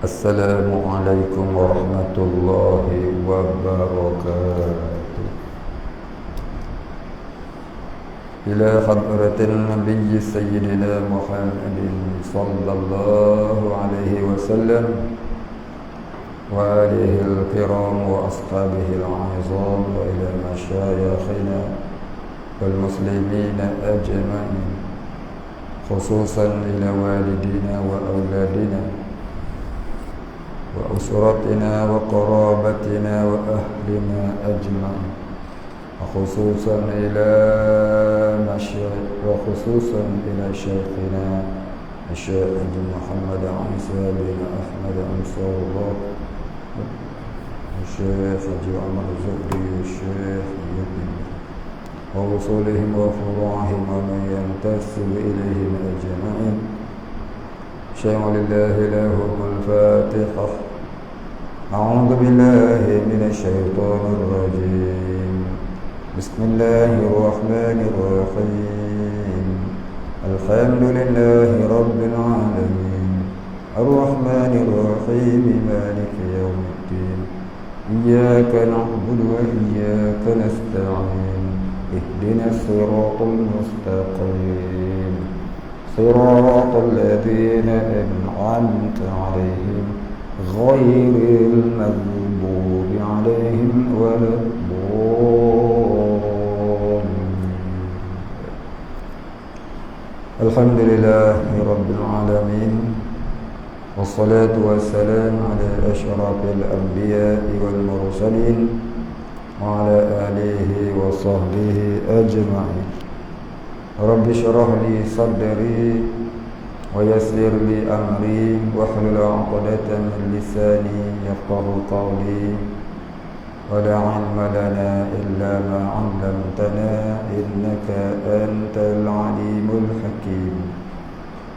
Assalamualaikum warahmatullahi wabarakatuh. Ila hadratil Nabi Sayyidina Muhammadin sallallahu alaihi wasallam wa alihi al-kiram wa ashabihi al-azam wa ila masyayikhina wal muslimina ajma'in, khususan ila walidina wa auladina wa usratina wa qarabatina wa ahlina ajma'in, wa khususan ila syekhina Syekh Muhammad Isa bin Ahmad Ansarullah, Syekh Haji Ahmad Zuhri, Syekh Yudin wa usulihim wa furu'ihim wa man yantasibu ilayhim ajma'in. شيء لله لهم الفاتحة. أعوذ بالله من الشيطان الرجيم. بسم الله الرحمن الرحيم. الحمد لله رب العالمين الرحمن الرحيم مالك يوم الدين إياك نعبد وإياك نستعين اهدنا الصراط المستقيم صراط الذين أنعمت عليهم غير المغضوب عليهم ولا الضالين. الحمد لله رب العالمين والصلاة والسلام على أشرف الأنبياء والمرسلين وعلى آله وصحبه أجمعين. رب اشرح لي صدري ويسر لي أمري واحلل عقدة من لساني يفقه قولي ولا علم لنا إلا ما علمتنا إنك أنت العليم الحكيم.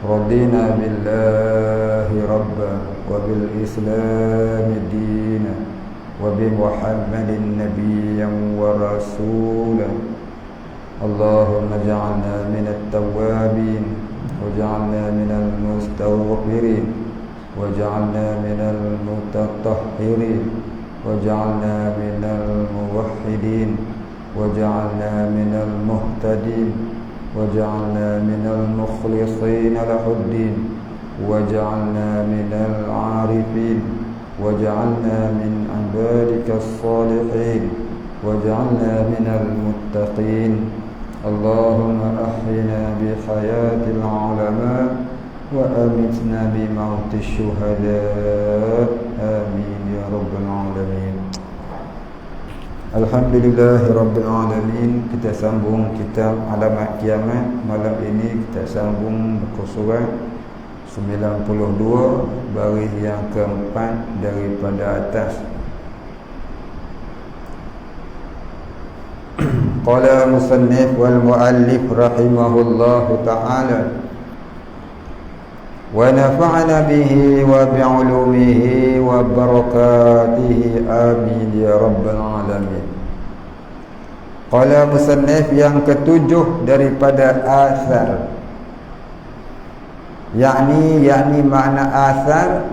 رضينا بالله ربا وبالإسلام دينا وبمحمد نبيا ورسولا. اللهم اجعلنا من التوابين واجعلنا من المستغفرين واجعلنا من المتطهرين واجعلنا من الموحدين واجعلنا من المهتدين واجعلنا من المخلصين له الدين واجعلنا من العارفين واجعلنا من عبادك الصالحين واجعلنا من المتقين. اللهم أحينا بحياة العلماء وأمتنا بموت الشهداء آمين يا رب العالمين. Alhamdulillah Rabbil Alamin. Kita sambung kitab Alamat Kiamat. Malam ini kita sambung buku surat 92, baris yang keempat daripada atas. Qala musannif wal muallif rahimahullahu ta'ala wa nafa'ana bihi wa bi'ulumihi wa barakatihi amin ya rabbal alamin. Qala musannif yang ketujuh daripada asar, yakni makna asar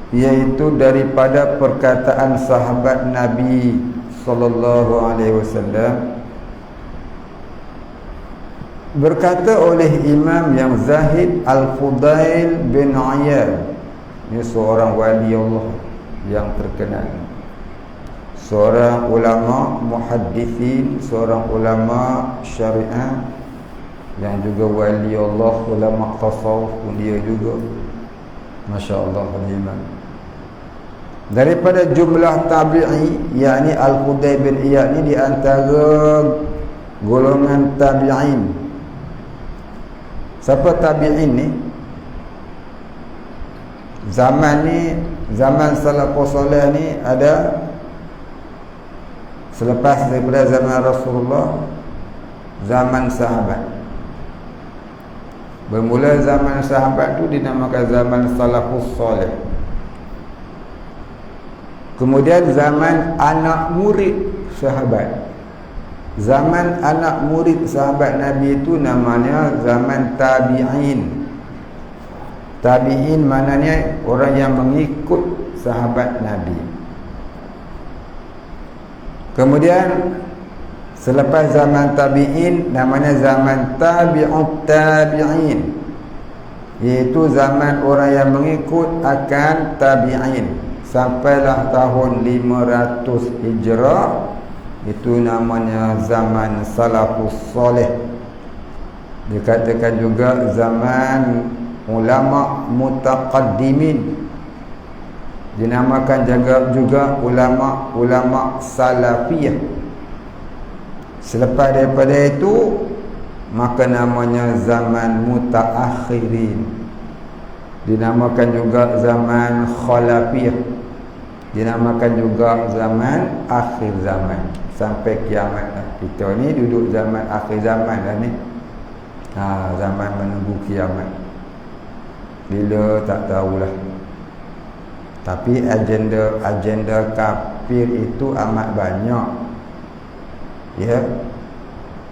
iaitu daripada perkataan sahabat Nabi sallallahu alaihi wasallam. Berkata oleh Imam yang Zahid Al-Fudail bin Iyad, ini seorang wali Allah yang terkenal, seorang ulama muhaddithin, seorang ulama syariah yang juga wali Allah, ulama tasawuf pun dia juga, masya-Allah Imam. Daripada jumlah tabi'i, yakni Al-Fudail bin Iyad ni di antara golongan tabi'in. Siapa tabi'in ni? Zaman salafus salih ni ada selepas daripada zaman Rasulullah, zaman sahabat. Bermula zaman sahabat tu dinamakan zaman salafus salih. Kemudian zaman anak murid sahabat. Zaman anak murid sahabat Nabi itu namanya zaman tabi'in. Tabi'in maknanya orang yang mengikut sahabat Nabi. Kemudian selepas zaman tabi'in namanya zaman tabi'ut tabi'in, iaitu zaman orang yang mengikut akan tabi'in sampailah tahun 500 Hijrah. Itu namanya zaman salafus soleh. Dikatakan juga zaman ulama mutaqaddimin. Dinamakan juga ulama salafiyah. Selepas daripada itu maka namanya zaman mutaakhirin. Dinamakan juga zaman khalafiyah. Dinamakan juga zaman akhir zaman. Sampai kiamat lah. Kita ni duduk zaman akhir zaman lah ni. Zaman menunggu kiamat. Bila tak tahulah. Tapi agenda kafir itu amat banyak. Ya.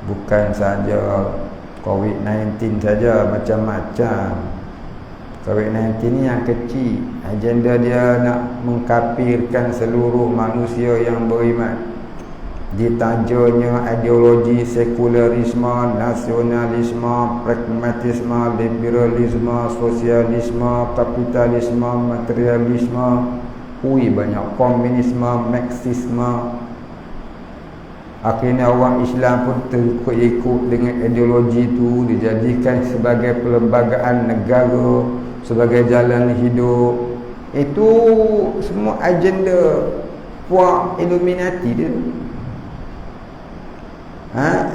Bukan saja COVID-19 saja, macam-macam. COVID-19 ni yang kecil. Agenda dia nak mengkafirkan seluruh manusia yang beriman. Ditajanya ideologi sekularisme, nasionalisme, pragmatisme, liberalisme, sosialisme, kapitalisme, materialisme, banyak komunisme, marxisme. Akhirnya orang Islam pun terikut dengan ideologi itu, dijadikan sebagai perlembagaan negara, sebagai jalan hidup. Itu semua agenda puak Illuminati dia.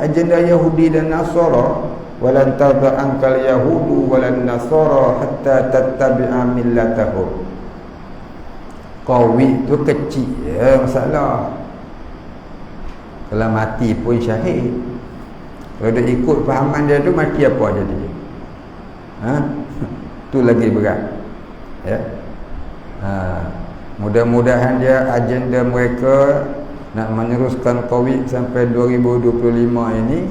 Agenda Yahudi dan Nasara, walan tarda ankal yahudu walan nasara hatta tattabi'a millatahum. Qawi tu kecil ya, masalah. Kalau mati pun syahid. Kalau dia ikut fahaman dia tu, mati apa jadi? Tu lagi berat. Ya. Mudah-mudahan dia agenda mereka nak meneruskan COVID sampai 2025 ini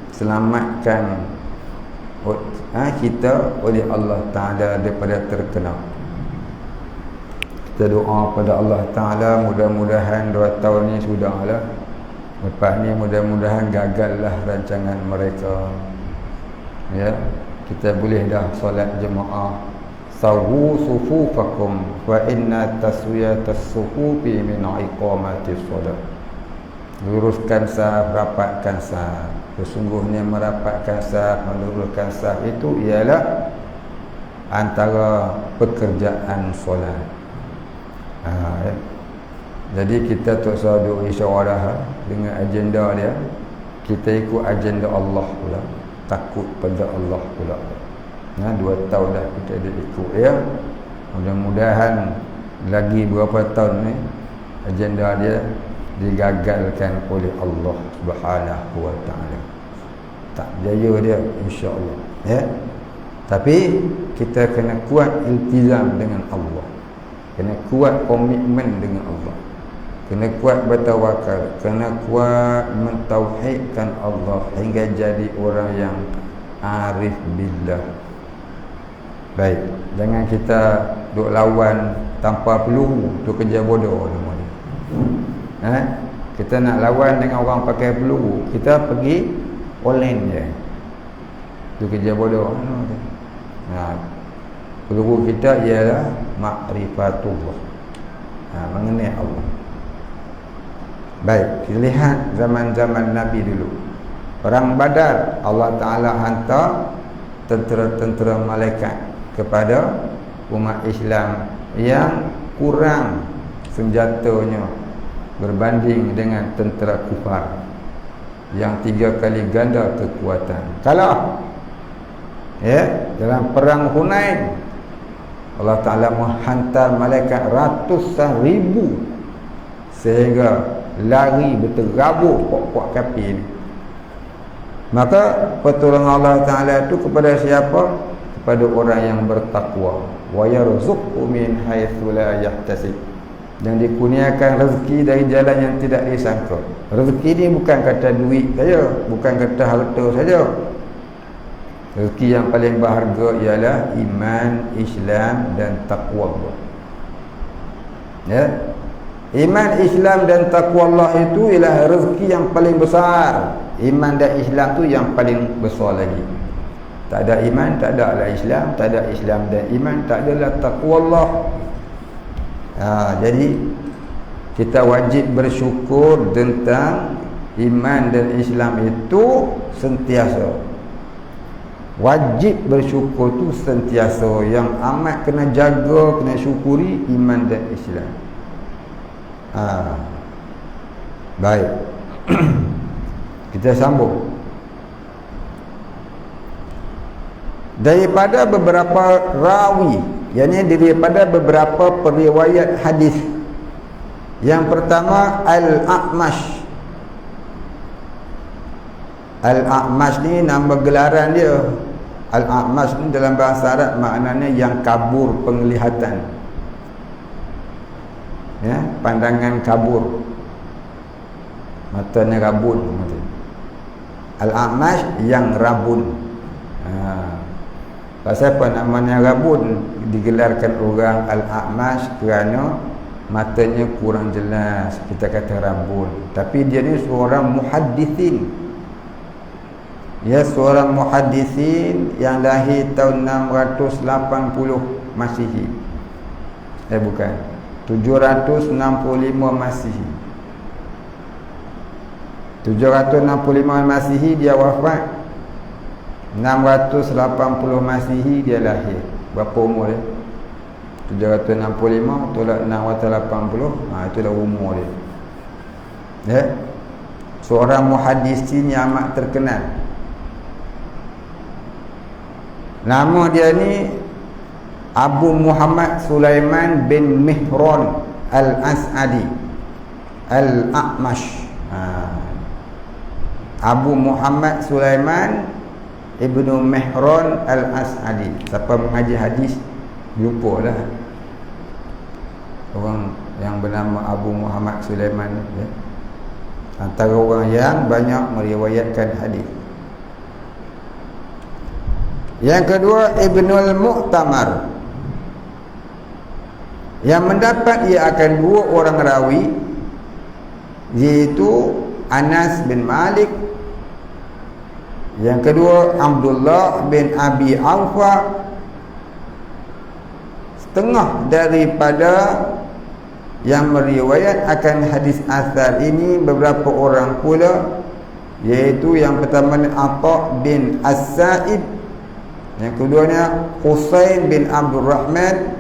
diselamatkan kita oleh Allah Ta'ala daripada terkena. Kita doa pada Allah Ta'ala, mudah-mudahan 2 tahun ni sudahlah. Lepas ni mudah-mudahan gagallah rancangan mereka. Ya, kita boleh dah solat jemaah. Sawu sufufakum wa inna taswiyatas sufufi min iqamatis solat. Luruskan saf, rapatkan saf. Sesungguhnya merapatkan saf, meluruskan saf itu ialah antara pekerjaan solat. Ya. Jadi kita tak usah duk isyawarah dengan agenda dia. Kita ikut agenda Allah pula. Takut pada Allah pula. 2 tahun dah kita dah ikut ya. Mudah-mudahan lagi berapa tahun ni agenda dia digagalkan oleh Allah Subhanahu wa taala. Tak jaya dia insya-Allah ya. Tapi kita kena kuat iltizam dengan Allah. Kena kuat komitmen dengan Allah. Kena kuat bertawakal, kena kuat mentauhidkan Allah hingga jadi orang yang arif billah. Baik, jangan kita duk lawan tanpa peluru, tu kerja bodoh nama dia. Kita nak lawan dengan orang pakai peluru, kita pergi online je. Tu kerja bodoh. Peluru kita ialah ma'rifatullah. Mengenai Allah. Baik, kita lihat zaman-zaman Nabi dulu. Perang Badar, Allah Ta'ala hantar tentera-tentera malaikat kepada umat Islam yang kurang senjatanya berbanding dengan tentera kufar yang 3 kali ganda kekuatan. Kalah ya, dalam perang Hunain Allah Ta'ala menghantar malaikat ratusan ribu sehingga lari berterabur pok-pok kafir ni. Maka pertolongan Allah Ta'ala itu kepada siapa? Kepada orang yang bertakwa. Wa yarzuqhu min haitsu la yahtasib. Dan dikurniakan rezeki dari jalan yang tidak disangka. Rezeki ni bukan kata duit saja, bukan kata harta saja. Rezeki yang paling berharga ialah iman, Islam dan taqwa Allah. Ya. Iman, Islam dan taqwa Allah itu ialah rezeki yang paling besar. Iman dan Islam tu yang paling besar lagi. Tak ada iman, tak ada lah Islam. Tak ada Islam dan iman, tak adalah taqwa Allah. Jadi kita wajib bersyukur tentang iman dan Islam itu sentiasa. Wajib bersyukur tu sentiasa. Yang amat kena jaga, kena syukuri iman dan Islam. Baik. Kita sambung. Daripada beberapa rawi, yakni daripada beberapa periwayat hadis. Yang pertama Al-A'mash. Al-A'mash ni nama gelaran dia. Al-A'mash ni dalam bahasa Arab maknanya yang kabur penglihatan. Ya, pandangan kabur. Matanya rabun. Al-A'mash yang rabun. Pasal apa namanya rabun? Digelarkan orang Al-A'mash kerana matanya kurang jelas, kita kata rabun. Tapi dia ni seorang muhaddithin. Ya, seorang muhaddithin yang lahir tahun 680 Masihi. Bukan, 765 Masihi. 765 Masihi dia wafat. 680 Masihi dia lahir. Berapa umur dia? 765 tolak 680, itulah umur dia. Ya. Seorang muhaddisin yang amat terkenal. Nama dia ni Abu Muhammad Sulaiman bin Mihran Al-As'adi Al-A'mash. Abu Muhammad Sulaiman Ibnu Mihran Al-As'adi. Siapa mengaji hadis jumpa lah orang yang bernama Abu Muhammad Sulaiman, ya. Antara orang yang banyak meriwayatkan hadis. Yang kedua Ibnul Mu'tamar, yang mendapat ia akan dua orang rawi, iaitu Anas bin Malik. Yang kedua Abdullah bin Abi Aufa. Setengah daripada yang meriwayat akan hadis asar ini beberapa orang pula, iaitu yang pertama Atha bin As-Sa'ib, yang keduanya Husain bin Abdul Rahman,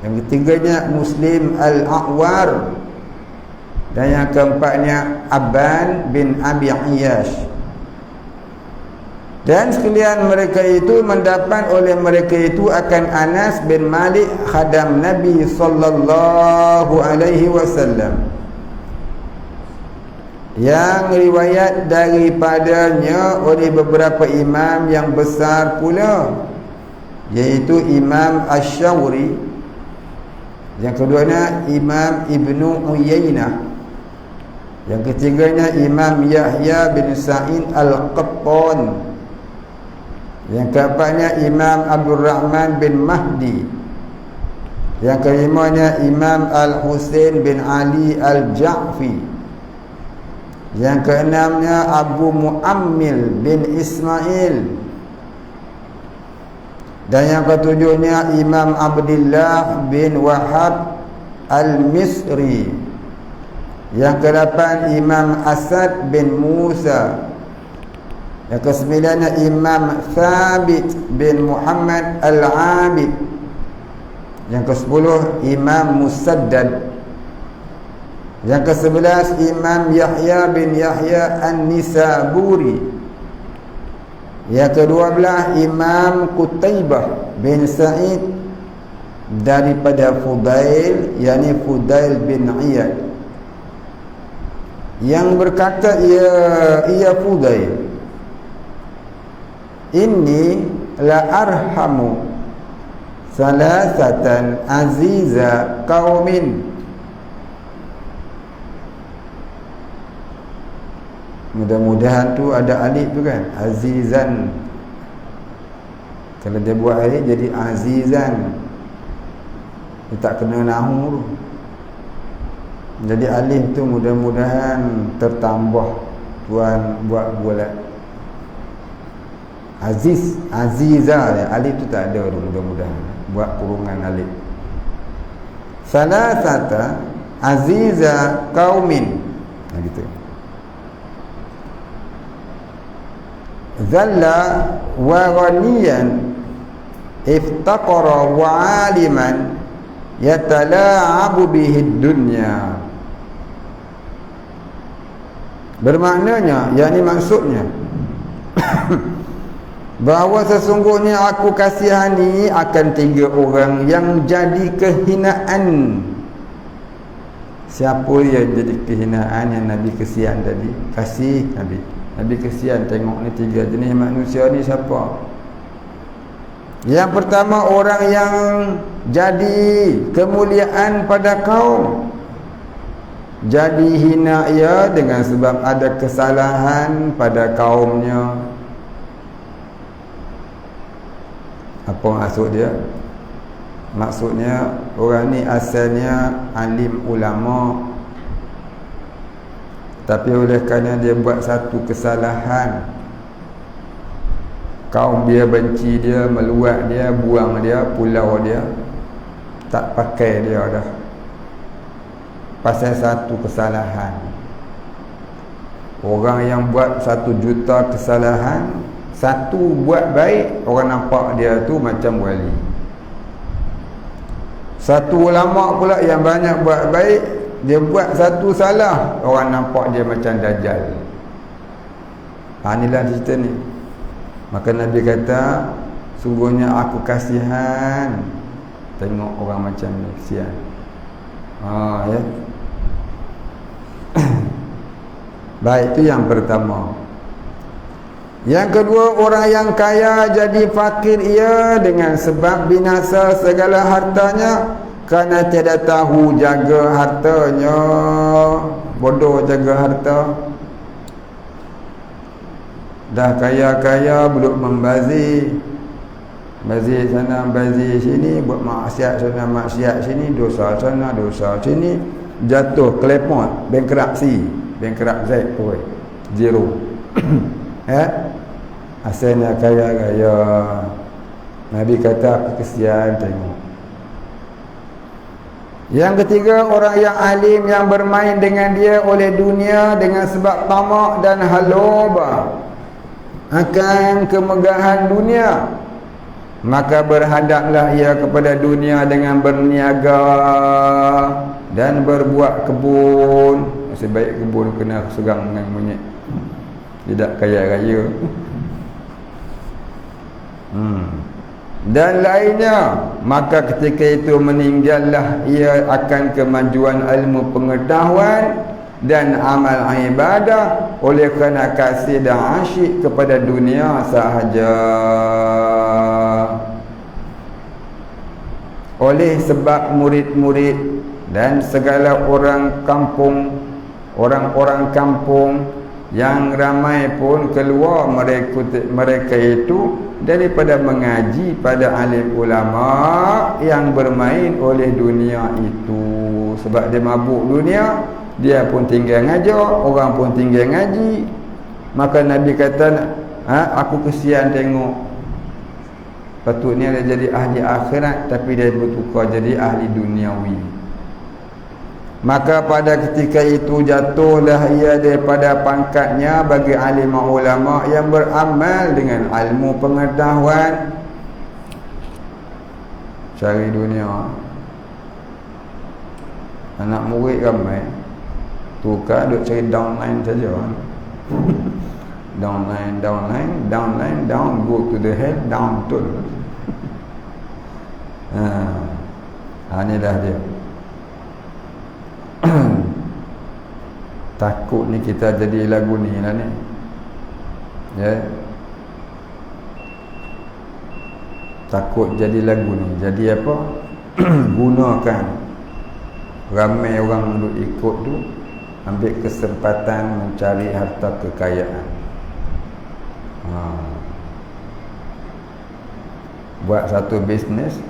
yang ketiganya Muslim Al-A'war, dan yang keempatnya Abban bin Abi Ayyash. Dan sekalian mereka itu mendapat oleh mereka itu akan Anas bin Malik khadam Nabi sallallahu alaihi wasallam, yang riwayat daripadanya oleh beberapa imam yang besar pula, iaitu Imam Asy-Syawri, yang keduanya Imam Ibnu Uyainah, yang ketiganya Imam Yahya bin Sa'id Al-Qattan, yang keempatnya Imam Abdul Rahman bin Mahdi, yang kelimanya Imam Al-Husain bin Ali Al-Ja'fi, yang keenamnya Abu Muammil bin Ismail, dan yang ketujuhnya Imam Abdullah bin Wahab Al-Misri, yang kedelapan Imam Asad bin Musa, yang kesembilannya Imam Thabit bin Muhammad Al-Abid, yang kesepuluh Imam Musaddad, yang kesebelas Imam Yahya bin Yahya An-Nisaburi, yang kedua-belah Imam Qutaibah bin Sa'id daripada Fudail, yakni Fudail bin Iyad, yang berkata ia Fudail, inni la arhamu salasatan aziza qaumin. Mudah-mudahan tu ada alif tu kan, azizan. Kalau dia buat alif jadi azizan, dia tak kena nahu tu. Jadi alif tu mudah-mudahan tertambah Tuan buat bulat aziz, aziza ya. Alif tu tak ada tu, mudah-mudahan buat kurungan alif. Salasata aziza qaumin, gitu. Zalla wa ghaniyan iftaqara wa aliman yatala'abu bihid dunya. Bermaknanya, yakni maksudnya bahawa sesungguhnya aku kasihani akan 3 orang yang jadi kehinaan. Siapa yang jadi kehinaan yang Nabi kesian tadi? Kasih Nabi kesian tengok ni 3 jenis manusia ni siapa? Yang pertama, orang yang jadi kemuliaan pada kaum, jadi hina ia dengan sebab ada kesalahan pada kaumnya. Apa maksud dia? Maksudnya orang ni asalnya alim ulama, tapi oleh kerana dia buat satu kesalahan, kaum dia benci dia, meluat dia, buang dia, pulau dia, tak pakai dia dah, pasal satu kesalahan. Orang yang buat 1 juta kesalahan, 1 buat baik, orang nampak dia tu macam wali. 1 ulama pula yang banyak buat baik, dia buat 1 salah, orang nampak dia macam dajjal. Inilah cerita ni. Maka Nabi kata, sungguhnya aku kasihan tengok orang macam ni, kesian. Ya. Baik, itu yang pertama. Yang kedua, orang yang kaya jadi fakir ia dengan sebab binasa segala hartanya, kerana tiada tahu jaga hartanya. Bodoh jaga harta. Dah kaya-kaya belum membazir. Bazir sana, bazir sini, buat maksiat sana, maksiat sini, dosa sana, dosa sini, jatuh kelepon, bankruptcy, bankrupt pun zero. Asalnya kaya-kaya. Nabi kata aku kesian tengok. Yang ketiga, orang yang alim yang bermain dengan dia oleh dunia dengan sebab tamak dan halobah akan kemegahan dunia, maka berhadaplah ia kepada dunia dengan berniaga dan berbuat kebun. Nasib baik kebun kena serang dengan monyet, tidak kaya-kaya. Dan lainnya, maka ketika itu meninggallah ia akan kemajuan ilmu pengetahuan dan amal ibadah oleh kerana kasih dan asyik kepada dunia sahaja. Oleh sebab murid-murid dan segala orang kampung, orang-orang kampung yang ramai pun keluar mereka itu daripada mengaji pada alim ulama yang bermain oleh dunia itu. Sebab dia mabuk dunia, dia pun tinggal ngajar, orang pun tinggal ngaji. Maka Nabi kata, aku kesian tengok, patutnya dia jadi ahli akhirat, tapi dia bertukar jadi ahli duniawi. Maka pada ketika itu jatuhlah ia daripada pangkatnya bagi alim ulama yang beramal dengan ilmu pengetahuan. Cari dunia, anak murid ramai, tukar duk cari downline saja. Downline, down, go to the head, down to. Inilah dia. Takut ni kita jadi lagu ni lah ni, ya. Takut jadi lagu ni. Jadi apa? Gunakan ramai orang duk ikut tu, ambil kesempatan mencari harta kekayaan. buat satu bisnes,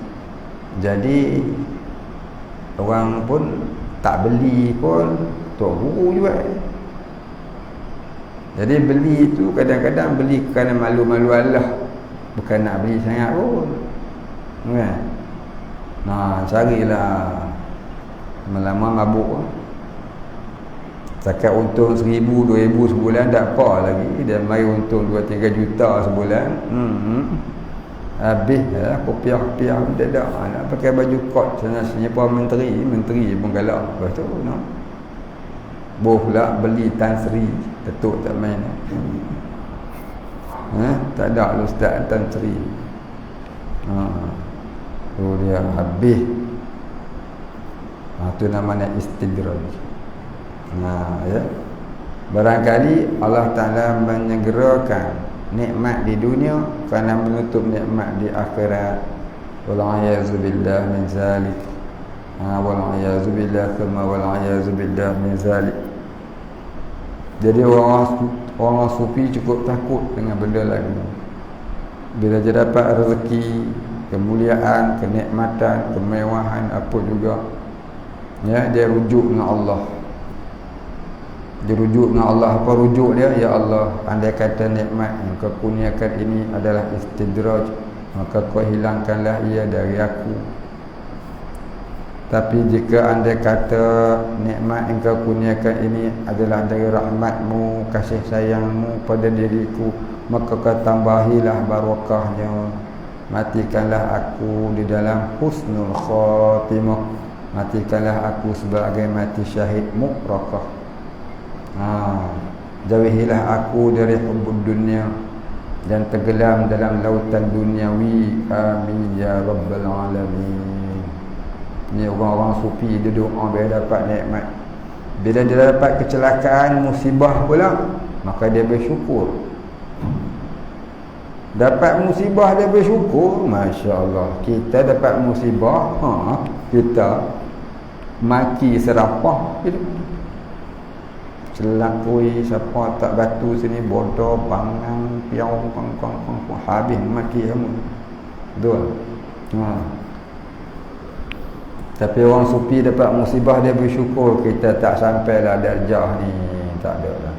jadi orang pun tak beli pun Tok Guru jual. Jadi beli itu kadang-kadang beli kerana malu-malu Allah, bukan nak beli sangat pun kan. Nah, carilah lama mabuk. Zakat untung 1,000, 2,000 sebulan tak apa lagi. Dia mari untung 2-3 juta sebulan. Habis lah kopiah-kopiah tak ada. Nak pakai baju kot sana sini pun menteri pun galak. Lepas tu no. Boh pula beli Tan Sri, Datuk tak main. Tak ada Ustaz Tan Sri. Tu dia habis. Tu namanya istidraj. Ya. Barangkali Allah Ta'ala menyegerakan nikmat di dunia kerana menutup nikmat di akhirat. Wal'ayazubillah min zalik. Wal'ayazubillah thumma wal'ayazubillah min zalik. Jadi orang sufi cukup takut dengan benda lain. Bila dia dapat rezeki, kemuliaan, kenikmatan, kemewahan apa juga, ya, dia rujuk dengan Allah. Dia rujuk dengan Allah. Apa rujuk dia? Ya Allah, andai kata nikmat yang kau kurniakan ini adalah istidraj, maka kau hilangkanlah ia dari aku. Tapi jika andai kata nikmat yang kau kurniakan ini adalah dari rahmatmu, kasih sayangmu pada diriku, maka kau tambahilah barakahnya. Matikanlah aku di dalam husnul khatimah. Matikanlah aku sebagai mati syahid muqraqah. Jauhilah aku dari hubbud dunia dan tenggelam dalam lautan duniawi. Amin ya rabbal alamin. Ni orang-orang sufi dia doa bila dapat nikmat. Bila dia dapat kecelakaan, musibah pula, maka dia bersyukur. Dapat musibah dia bersyukur. Masya Allah. Kita dapat musibah, kita maki serapah, celakui siapa tak batu sini, bodoh, bangang, piau, habis maki kamu. Betul. Tapi orang sufi dapat musibah dia bersyukur. Kita tak sampailah darjah ni, tak ada lah.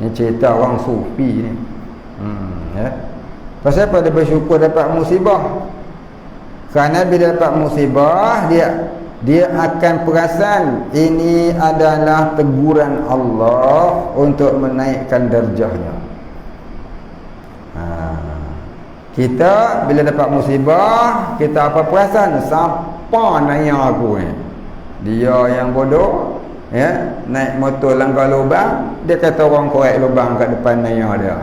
Ni cerita orang sufi ni. Ya. Pasal apa dia bersyukur dapat musibah? Kerana bila dapat musibah, dia akan perasan ini adalah teguran Allah untuk menaikkan darjahnya. Kita bila dapat musibah, kita apa perasan? Siapa nanya aku ni? Dia yang bodoh, ya, naik motor langgar lubang, dia kata orang korek lubang kat depan nanya dia.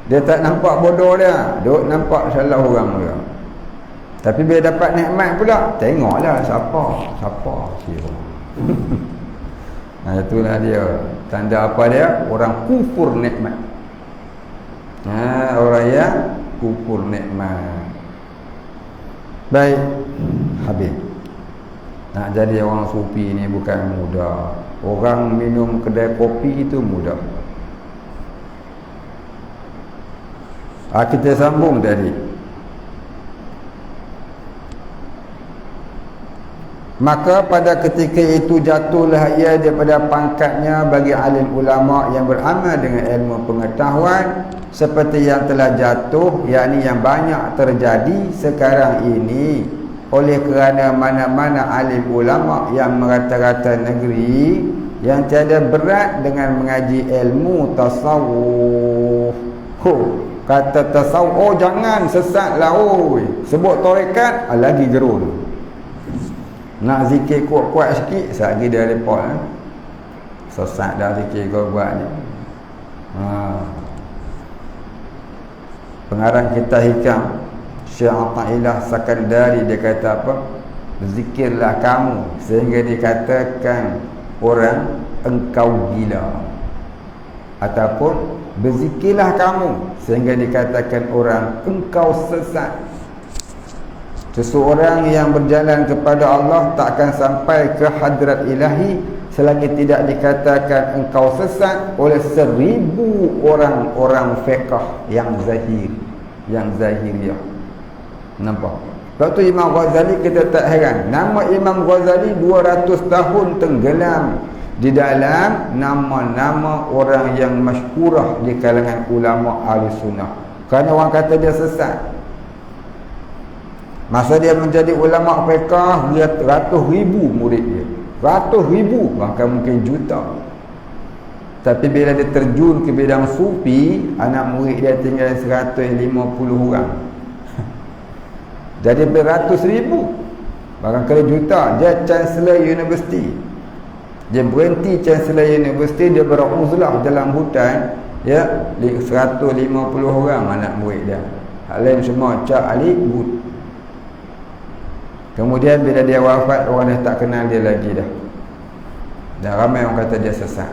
Dia tak nampak bodoh dia, duk nampak salah orang dia. Tapi bila dapat nikmat pula, tengoklah siapa siapa. Itulah dia. Tanda apa dia? Orang kufur nikmat. Orang yang kufur nikmat. Baik, habis. Nak jadi orang sufi ni bukan mudah. Orang minum kedai kopi itu mudah. Kita sambung tadi. Maka pada ketika itu jatuhlah ia daripada pangkatnya bagi alim ulama yang beramal dengan ilmu pengetahuan seperti yang telah jatuh, yakni yang banyak terjadi sekarang ini oleh kerana mana-mana alim ulama yang merata-rata negeri yang tiada berat dengan mengaji ilmu tasawuf. Kata tasawuf, jangan sesatlah oi. Sebut tarekat lagi gerun. Nak zikir kuat-kuat sikit, sekali dia report. Sesat dah zikir kau buat ni. Pengarang kitab hikam Syekh Athaillah Sakandari, dia kata apa? Berzikirlah kamu sehingga dikatakan orang engkau gila, ataupun berzikirlah kamu sehingga dikatakan orang engkau sesat. Seseorang yang berjalan kepada Allah tak akan sampai ke hadrat ilahi selagi tidak dikatakan engkau sesat oleh 1000 orang-orang fiqh yang zahir, yang zahiriyah. Nampak? Sebab tu Imam Ghazali kita tak heran. Nama Imam Ghazali 200 tahun tenggelam di dalam nama-nama orang yang masyhurah di kalangan ulama ahli sunnah. Kerana orang kata dia sesat. Masa dia menjadi ulama fiqh, ratus ribu murid dia. Ratus ribu, bahkan mungkin juta. Tapi bila dia terjun ke bidang sufi, anak murid dia tinggal 150 orang. Jadi beratus ribu, barangkali juta. Dia Chancellor University. Dia berhenti Chancellor University, dia beruzlah dalam hutan, ya, 150 orang anak murid dia. Hal lain semua Cak Ali Bud. Kemudian bila dia wafat, orang dah tak kenal dia lagi dah. Dan ramai orang kata dia sesat.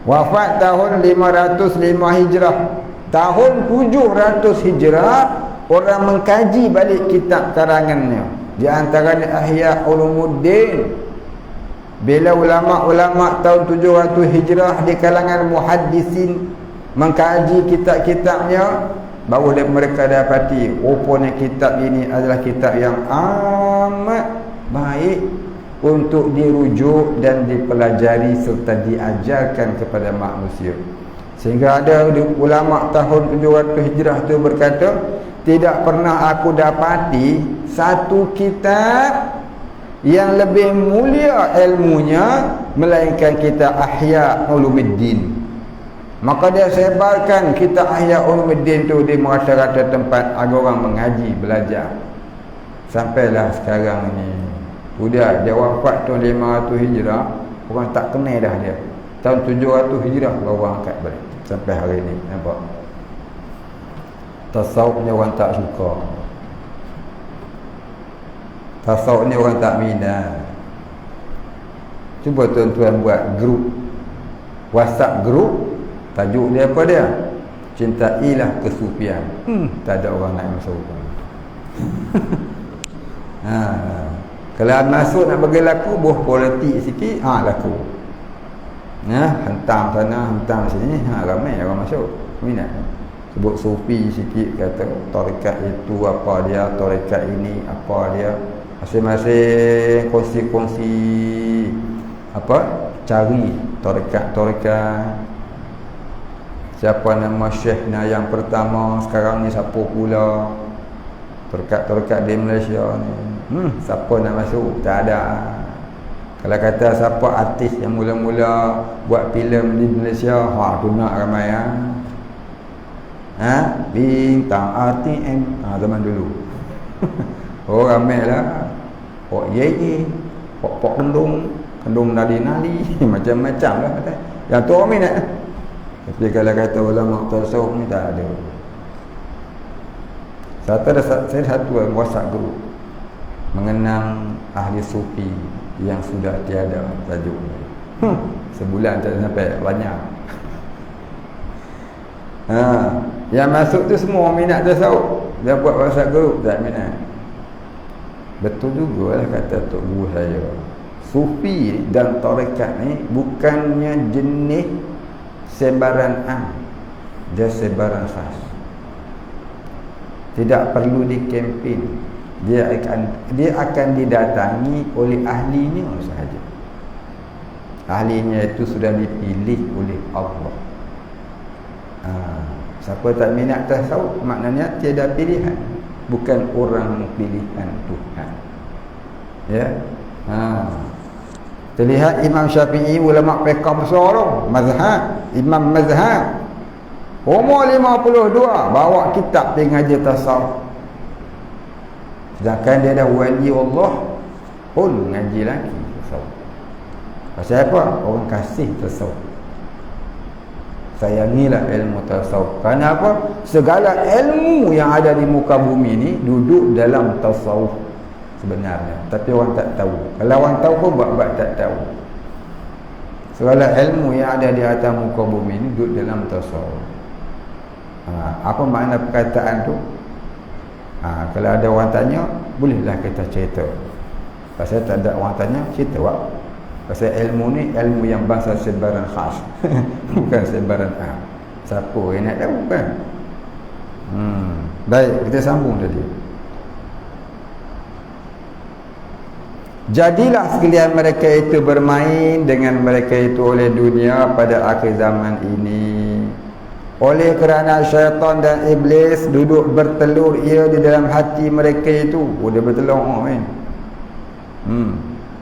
Wafat tahun 505 Hijrah. Tahun 700 Hijrah, orang mengkaji balik kitab karangannya. Di antaranya Ihya Ulumuddin. Bila ulama-ulama tahun 700 Hijrah di kalangan muhaddisin mengkaji kitab-kitabnya, baru mereka dapati rupanya kitab ini adalah kitab yang amat baik untuk dirujuk dan dipelajari serta diajarkan kepada manusia. Sehingga ada ulama tahun 700 Hijrah itu berkata, tidak pernah aku dapati satu kitab yang lebih mulia ilmunya melainkan kitab Ihya Ulumuddin. Maka dia sebarkan kitab Ihya Ulumuddin tu di masyarakat tempat agar orang mengaji, belajar. Sampailah sekarang ni. Sudah dia wafat tahun 500 Hijrah, orang tak kenal dah dia. Tahun 700 Hijrah baru orang angkat balik sampai hari ni. Nampak? Tasawuf ni orang tak suka. Tasawuf ni orang tak minat. Cuba tuan-tuan buat grup WhatsApp grup, tajuk dia apa dia? Cintailah kesufian. Tak ada orang nak masuk. Kalau masuk nak bagi laku, buah politik sikit, laku. Hentam sana, hentam sini, ramai orang masuk. Minat. Sebut sufi sikit, kata tarekat itu apa dia, tarekat ini apa dia. Masing-masing kongsi-kongsi apa? Cari tarekat. Siapa nama syekhnya yang pertama sekarang ni, siapa pula tarekat di Malaysia ni. Siapa nak masuk? Tak ada. Kalau kata siapa artis yang mula-mula buat filem di Malaysia, tu nak ramai. Bintang ATM zaman dulu. Ramai lah. Pok Yeye, pok kendung nali-nali, macam-macam lah kata. Yang tu orang minat. Tapi kalau kata ulama tasawuf ni tak ada. Saya satu WhatsApp group mengenang ahli sufi yang sudah tiada tajuk. Sebulan tak sampai banyak. Yang masuk tu semua minat tasawuf. Dia buat WhatsApp group tak minat. Betul juga lah kata tok guru saya. Sufi dan tarekat ni bukannya jenis sebaran am, dia sebaran khas. Tidak perlu dikempen. Dia akan didatangi oleh ahlinya sahaja. Ahlinya itu sudah dipilih oleh Allah. Siapa tak minat tasawuf, maknanya tiada pilihan. Bukan orang pilihan Tuhan. Ya. Terlihat Imam Syafi'i ulama fiqh besar tu, mazhab, imam mazhab. Umur 52 bawa kitab pergi ngaji tasawuf. Sedangkan dia dah wali Allah pun ngaji lagi tasawuf. Pasal apa? Orang kasih tasawuf. Sayangilah ilmu tasawuf. Kerana apa? Segala ilmu yang ada di muka bumi ni duduk dalam tasawuf sebenarnya. Tapi orang tak tahu. Kalau orang tahu pun buat-buat tak tahu. Segala ilmu yang ada di atas muka bumi ni duduk dalam tasawuf. Apa makna perkataan tu? Kalau ada orang tanya, bolehlah kita cerita. Pasal tak ada orang tanya, cerita wak. Pasal ilmu ni ilmu yang bahasa sebaran khas. Bukan sebaran am. Siapa yang nak tahu kan? Baik, kita sambung tadi. Jadilah sekalian mereka itu bermain dengan mereka itu oleh dunia pada akhir zaman ini. Oleh kerana syaitan dan iblis duduk bertelur ia di dalam hati mereka itu. Dia bertelur kan.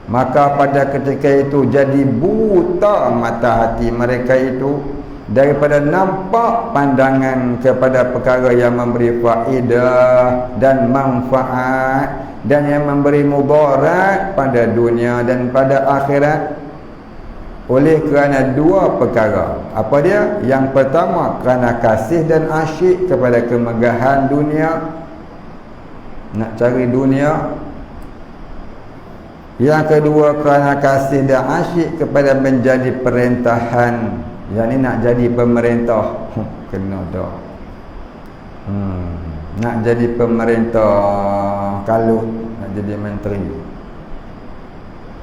Maka pada ketika itu jadi buta mata hati mereka itu daripada nampak pandangan kepada perkara yang memberi faedah dan manfaat dan yang memberi mudarat pada dunia dan pada akhirat. Oleh kerana dua perkara. Apa dia? Yang pertama kerana kasih dan asyik kepada kemegahan dunia, nak cari dunia. Yang kedua kerana kasih dan asyik kepada menjadi perintahan, yang ni nak jadi pemerintah. Kena dah. Nak jadi pemerintah kalut, nak jadi menteri.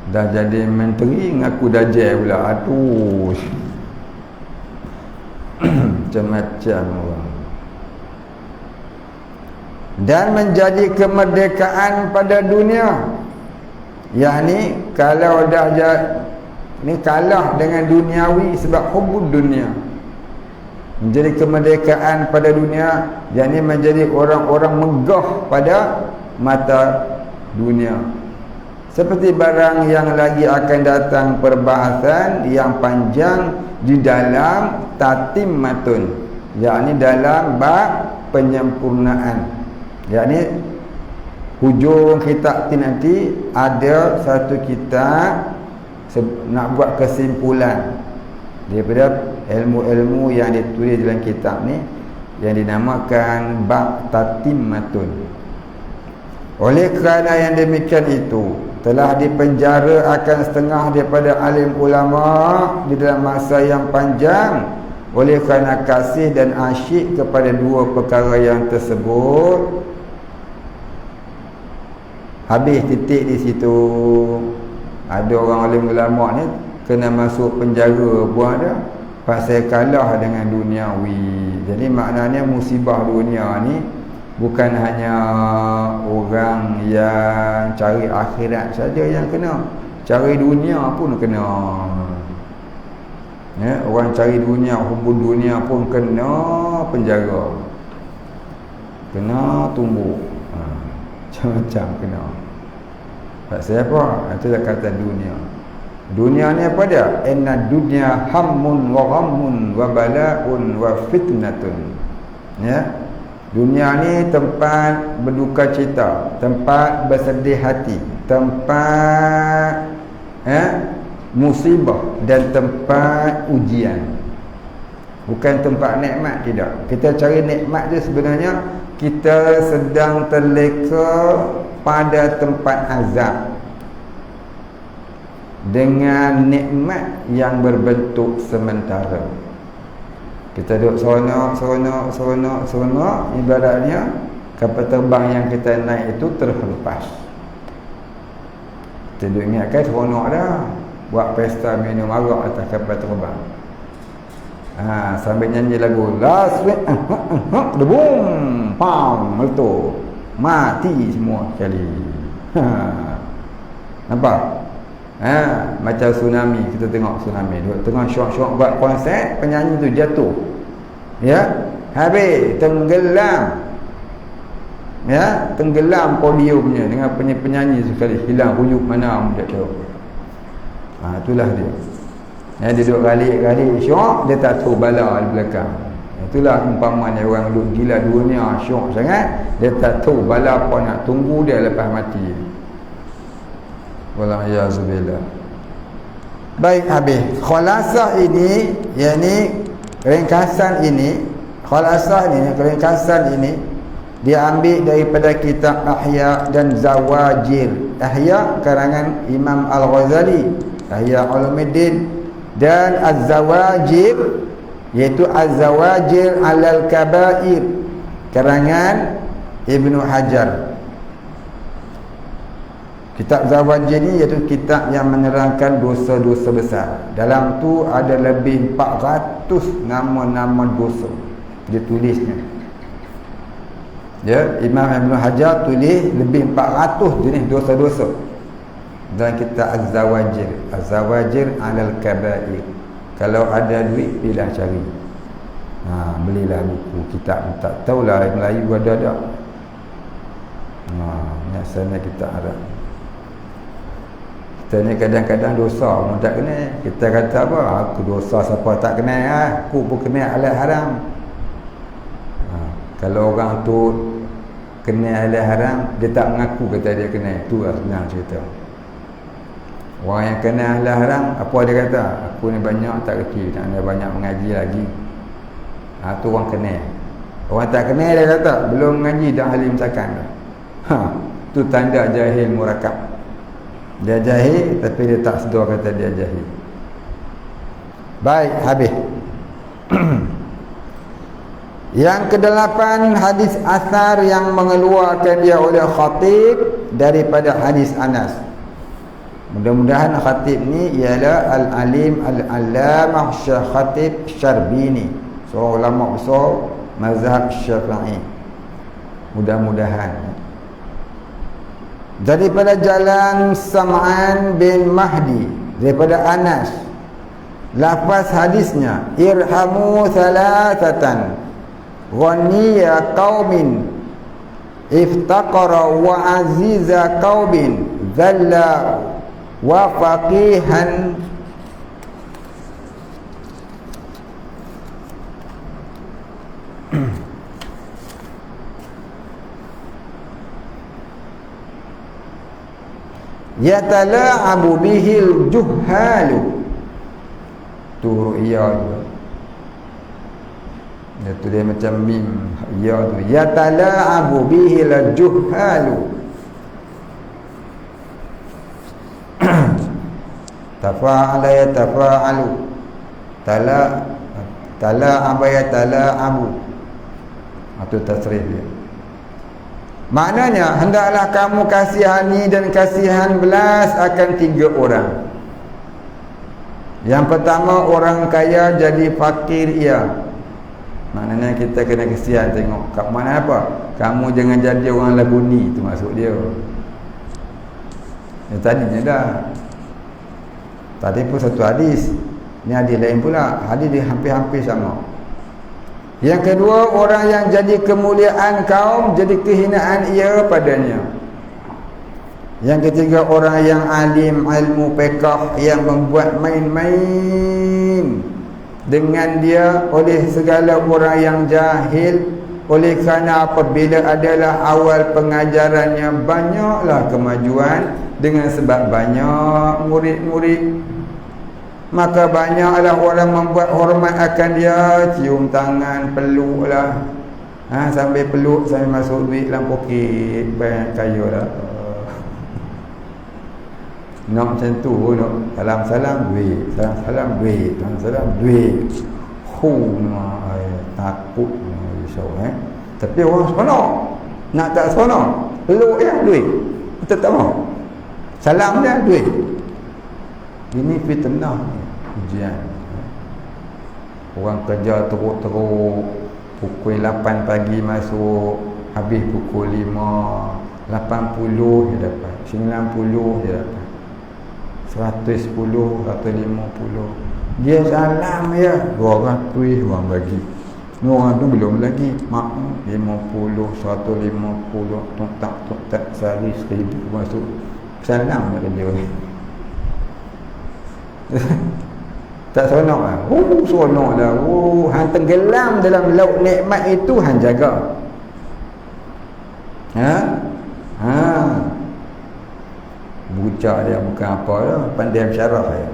Dah jadi menteri ngaku dajal pula. Aduh. Macam-macam orang. Dan menjadi kemerdekaan pada dunia. Yang ni kalau dah ni kalah dengan duniawi sebab hubud dunia. Menjadi kemerdekaan pada dunia, yang ni menjadi orang-orang megah pada mata dunia. Seperti barang yang lagi akan datang perbahasan yang panjang di dalam tatimmatun, yakni dalam bab penyempurnaan. Yakni hujung kitab nanti ada satu kitab nak buat kesimpulan daripada ilmu-ilmu yang ditulis dalam kitab ni yang dinamakan bab tatimmatun. Oleh kerana yang demikian itu telah dipenjara akan setengah daripada alim ulama di dalam masa yang panjang oleh kerana kasih dan asyik kepada dua perkara yang tersebut. Habis titik di situ. Ada orang alim ulama ni kena masuk penjara pun ada pasal kalah dengan duniawi. Jadi maknanya musibah dunia ni bukan hanya orang yang cari akhirat saja yang kena, cari dunia pun kena. Ya, orang cari dunia, hubung dunia pun kena penjara, kena tumbuk, macam-macam kena. Pasal apa? Itulah kata dunia. Dunia ni apa dia? Inna dunya hammun wa ghammun wa bala'un wa fitnatun. Ya. Dunia ni tempat berduka cita, tempat bersedih hati, tempat musibah dan tempat ujian. Bukan tempat nikmat, tidak. Kita cari nikmat je sebenarnya kita sedang terleka pada tempat azab dengan nikmat yang berbentuk sementara. Kita duduk seronok, ibaratnya kapal terbang yang kita naik itu terhempas. Kita duduk ingatkan seronok dah, buat pesta minum arak atas kapal terbang. Sambil nyanyi lagu last week, boom, pam, meletup, mati semua sekali. Nampak? Macam tsunami, kita tengok tsunami duduk tengah syok-syok buat konsert, penyanyi tu jatuh, ya, habis tenggelam, ya, tenggelam podiumnya dengan penyanyi sekali, hilang rujuk mana dia tahu. Itulah dia. Dia duduk galik-galik syok, dia tak tahu bala di belakang. Itulah umpamanya orang duduk gila dunia syok sangat, dia tak tahu bala apa nak tunggu dia lepas mati. Wallahiyazubillah. Baik, habis khulasah ini, yakni ringkasan ini, khulasah ini, ringkasan ini diambil daripada kitab Ihya dan Zawajir. Ihya karangan Imam Al-Ghazali, Ihya Ulumuddin, dan Az-Zawajir iaitu Az-Zawajir 'alal Kabair karangan Ibnu Hajar. Kitab Zawajir ni iaitu kitab yang menerangkan dosa-dosa besar. Dalam tu ada lebih 400 nama-nama dosa dia tulisnya. Ya, Imam Ibn Hajar tulis lebih 400 jenis dosa-dosa dalam kitab Az-Zawajir. Az-Zawajir 'alal Kaba'ir. Kalau ada duit, pilih cari. Belilah buku kitab. Tak tahulah Melayu ada. Biasanya kita Arab. Kita ni kadang-kadang dosa pun tak kena. Kita kata apa? Aku dosa siapa tak kena, aku pun kena halal haram. Kalau orang tu kena halal haram, dia tak mengaku kata dia kena. Itu lah senang cerita. Orang yang kena halal haram, apa dia kata? Aku ni banyak tak kerti, nak ada banyak mengaji lagi. Tu orang kena. Orang tak kena dia kata, belum mengaji dah ahli misalkan. Tu tanda jahil murakab. Dia jahil tapi dia tak sedar kata dia jahil. Baik, habis. Yang ke-8, hadis asar yang mengeluarkan dia oleh khatib daripada hadis Anas. Mudah-mudahan khatib ni ialah Al-Alim Al-Allamah Syekh Khatib Syarbini, seorang ulama besar mazhab Syafi'i. Mudah-mudahan. Daripada jalan Sam'an bin Mahdi, daripada Anas, lafaz hadisnya, irhamu thalathatan ghaniya qaumin iftaqara wa aziza qaumin dhalla wa faqihan yatala'abu bihil juhalu. Tu ru'ya juga. Itu dia macam mim. Ya tu, yatala'abu bihil juhalu. Tafa'ala yatafa'alu. Tala'aba yatala'abu. Itu tasrif dia. Maknanya, hendaklah kamu kasihani dan kasihan belas akan 3 orang. Yang pertama, orang kaya jadi fakir ia. Maknanya kita kena kasihan. Tengok kat mana apa. Kamu jangan jadi orang laguni. Itu maksud dia. Tadinya dah. Tadi pun satu hadis. Ini hadis lain pula. Hadis dia hampir-hampir sama. Yang kedua, orang yang jadi kemuliaan kaum, jadi kehinaan ia padanya. Yang ketiga, orang yang alim ilmu fiqh, yang membuat main-main dengan dia oleh segala orang yang jahil. Oleh kerana apabila adalah awal pengajarannya, banyaklah kemajuan. Dengan sebab banyak murid-murid, maka banyaklah orang membuat hormat akan dia. Cium tangan, peluk lah. Sambil peluk, sambil masuk duit dalam poket. Banyak kaya lah. Nak macam tu, nak salam-salam duit, salam-salam duit, salam-salam duit. Takut risau. Tapi orang seronok. Nak tak seronok, peluk ya duit. Kita tak mau. Salam dia duit. Ini fitnah ni, ujian. Orang kerja teruk-teruk, pukul 8 pagi masuk, habis pukul 5, 80 dia dapat, 90 dia dapat, 110, 150. Dia salam ya, 200 orang bagi. Ni orang tu belum lagi, mak 50, 150, tak sehari 1000 masuk. Salam dia kerja ni. Tak seronok lah. Seronok lah. Hang tenggelam dalam laut nikmat itu, hang jaga. Bucak dia bukan apa dah, pandai bersyaraf dia.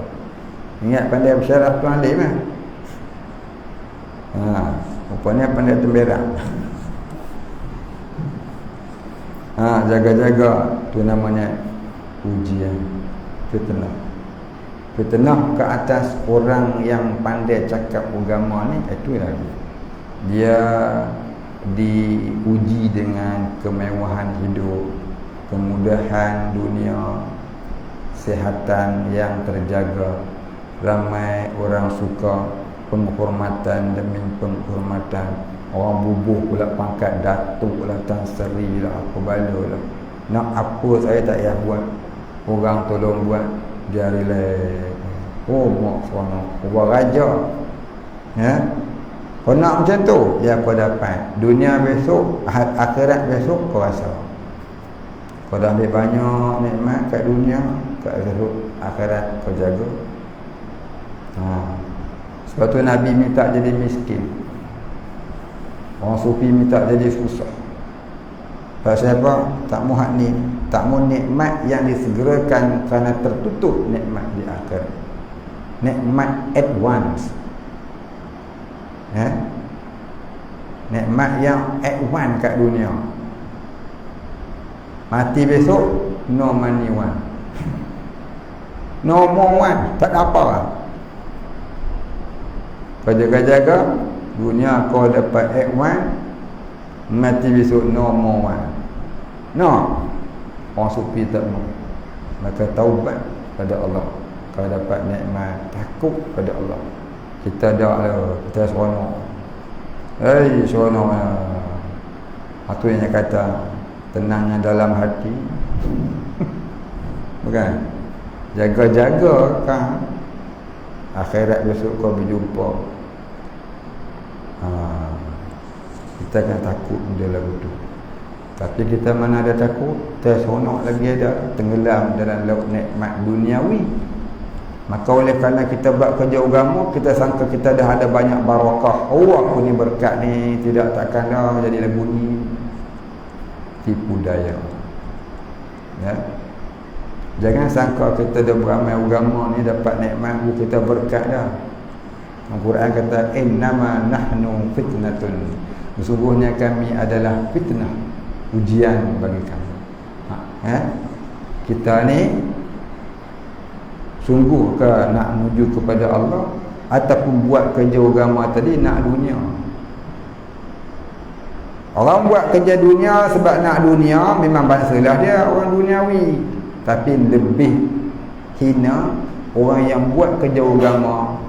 Ingat pandai bersyaraf tu alim kan? Rupanya pandai temberak. Jaga-jaga. Tu namanya ujian. Fitnah. Fitnah ke atas orang yang pandai cakap agama ni, itu lagi. Dia diuji dengan kemewahan hidup, kemudahan dunia, kesihatan yang terjaga. Ramai orang suka penghormatan demi penghormatan. Orang bubuh pula pangkat datuk lah, Tan Sri lah, apa bala lah. Nak apa saya tak payah buat. Orang tolong buat, dia relax. Oh, mak seronok. Orang raja. Ya. Kau nak macam tu, ya kau dapat. Dunia besok, akhirat besok kau rasa. Kau dah ambil banyak nikmat kat dunia, kat akhirat kau jaga. Sebab tu Nabi minta jadi miskin. Orang sufi minta jadi susah. Pasal apa? Tak mau hak ni, tak mau nikmat yang disegerakan kerana tertutup nikmat di akhirat. Nikmat at once. Nikmat yang at one kat dunia. Mati besok, no money one. No more one. Tak ada apa lah. Kau jaga-jaga, dunia kau dapat at one, mati besok no more one. No. Orang sufi tak mau. Maka taubat pada Allah. Kau dapat nikmat, takut pada Allah. Kita dah lah, kita seronok. Seronok lah. Itu yang kata tenangnya dalam hati. Bukan? Jaga-jaga kan. Akhirat besok kau berjumpa. Kita kan takut benda lagu tu. Tapi kita mana ada takut? Kita seronok lagi ada. Tenggelam dalam laut nikmat duniawi. Maka oleh kerana kita buat kerja agama, kita sangka kita dah ada banyak barakah. Oh, aku ni berkat ni, tidak takkan dah jadi lagu ni. Tipu daya. Ya. Jangan sangka kita dah beramal agama ni dapat nikmat, kita berkat dah. Al-Quran kata innama nahnu fitnatun. Sesungguhnya kami adalah fitnah, ujian bagi kamu. Kita ni sungguh ke nak menuju kepada Allah ataupun buat kerja agama tadi nak dunia. Orang buat kerja dunia sebab nak dunia, memang bangsalah dia orang duniawi. Tapi lebih hina orang yang buat kerja agama,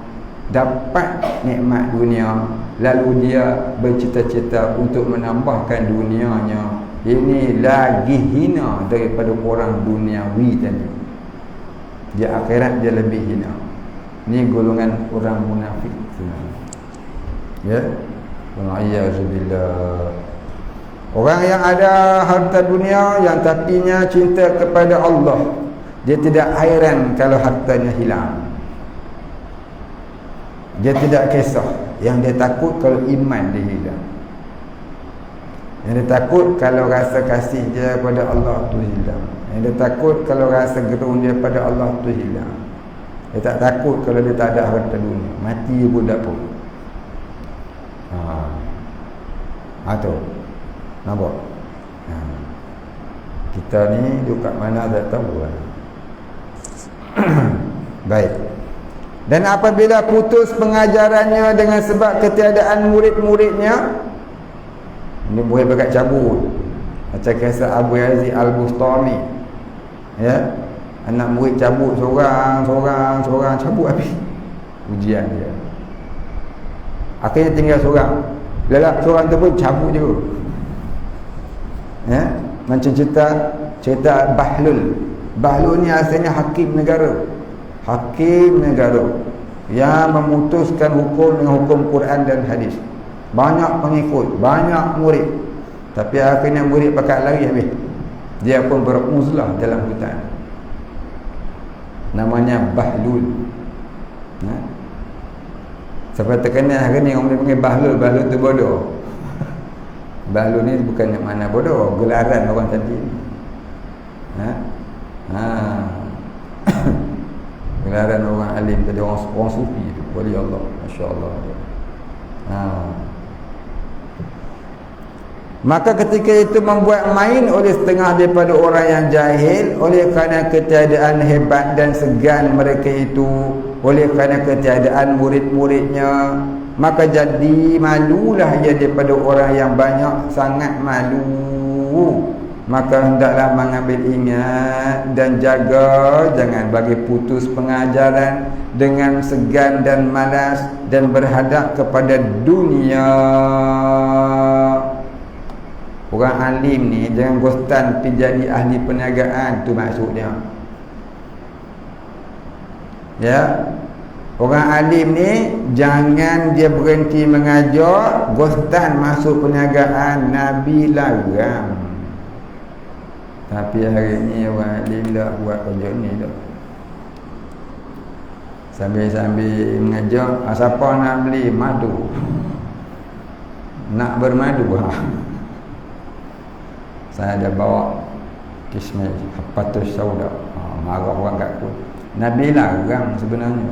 dapat nikmat dunia, lalu dia bercita-cita untuk menambahkan dunianya. Ini lagi hina daripada orang duniawi tadi. Di akhirat dia lebih hina. Ini golongan orang munafik. Ya. Wa'iyyazubillah. Orang yang ada harta dunia, yang tapinya cinta kepada Allah, dia tidak hairan kalau hartanya hilang. Dia tidak kisah. Yang dia takut kalau iman dia hilang. Yang dia takut kalau rasa kasih dia pada Allah tu hilang. Yang dia takut kalau rasa gerung dia pada Allah tu hilang. Dia tak takut kalau dia tak ada harta dunia. Mati pun tak pun. Tu. Nampak? Kita ni duduk kat mana tak tahu kan? Baik. Dan apabila putus pengajarannya dengan sebab ketiadaan murid-muridnya, ini boleh berkat cabut. Macam kisah Abu Yazid Al-Bustami. Ya. Anak murid cabut seorang cabut habis ujian dia. Akhirnya tinggal seorang. Lelak seorang tu pun cabut juga. Ya, macam cerita Bahlul. Bahlul ni asalnya hakim negara. Hakim negara yang memutuskan hukum dengan hukum Quran dan hadis. Banyak pengikut, banyak murid. Tapi akhirnya murid pakat lari habis. Dia pun beruzlah dalam hutan. Namanya Bahlul. Sampai terkenal hari ni orang boleh panggil Bahlul. Bahlul tu bodoh. Bahlul ni bukan yang mana bodoh, gelaran orang tadi. Gelaran orang alim tadi, orang sufi tu. Wali Allah, masya-Allah. Maka ketika itu membuat main oleh setengah daripada orang yang jahil, oleh kerana ketiadaan hebat dan segan mereka itu, oleh kerana ketiadaan murid-muridnya, maka jadi malulah ia daripada orang yang banyak sangat malu. maka hendaklah mengambil ingat dan jaga, jangan bagi putus pengajaran dengan segan dan malas dan berhadap kepada dunia. Orang alim ni jangan gostan pergi jadi ahli perniagaan, tu maksudnya. Ya. Orang alim ni jangan dia berhenti mengajar, gostan masuk perniagaan, Nabi larang. Tapi hari ni orang alim dah buat kerja ni dah. Sambil-sambil mengajar, siapa nak beli madu? Nak bermadu ha. Saya ada bawa kismis Habatus Sauda. Marah orang kat aku. Nabi larang sebenarnya.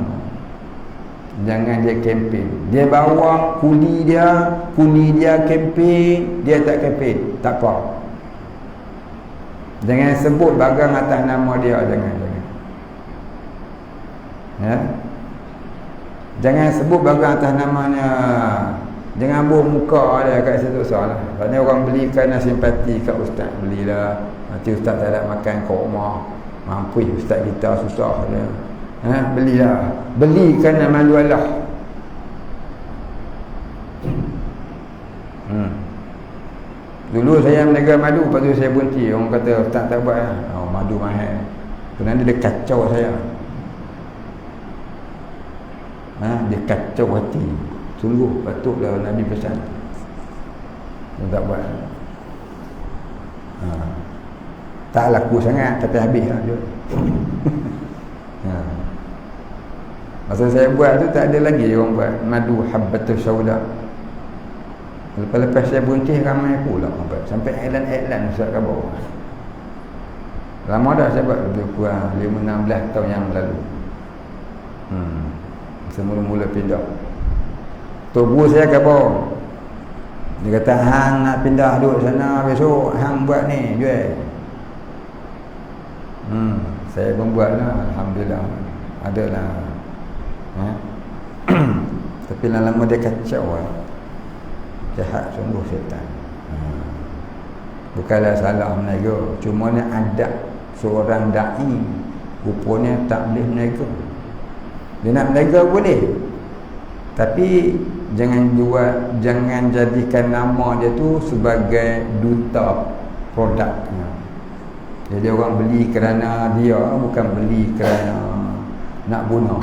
Jangan dia kempen. Dia bawa kuli dia kempen, dia tak kempen, tak apa. Jangan sebut bagang atas nama dia, jangan. Ya. Jangan sebut bagang atas namanya. Jangan buh muka dia kat situ salah. Sebabnya orang beli kerana simpati kat ustaz, belilah. Nanti ustaz tak ada makan kat rumah. Mampu ustaz kita susah dia. Belilah. Beli kerana malu Allah. Dulu saya meniaga madu, lepas tu saya berhenti. Orang kata ustaz tak buat lah. Madu mahal. Kerana dia kacau saya. Dia kacau hati. Sungguh patutlah Nabi pesan. Dia tak buat. Tak laku sangat, tapi habis lah dia. Masa saya buat tu tak ada lagi orang buat madu Habatus Sauda. Lepas-lepas saya berhenti, ramai pula orang buat. Sampai iklan-iklan Ustaz kat bawah. Lama dah saya buat, lebih kurang 5-16 tahun yang lalu. Semula-mula pindah. Tok guru saya kat bawah. Dia kata, hang nak pindah duduk sana besok, hang buat ni, jual. Saya pun buat lah, alhamdulillah. Adalah. Tapi lama-lama dia kacau lah. Jahat sungguh syaitan. Bukanlah salah meniaga, cuma ni adab seorang da'i rupanya tak boleh meniaga. Dia nak meniaga boleh, tapi jangan jadikan nama dia tu sebagai duta produknya. Jadi orang beli kerana dia, bukan beli kerana nak bunuh.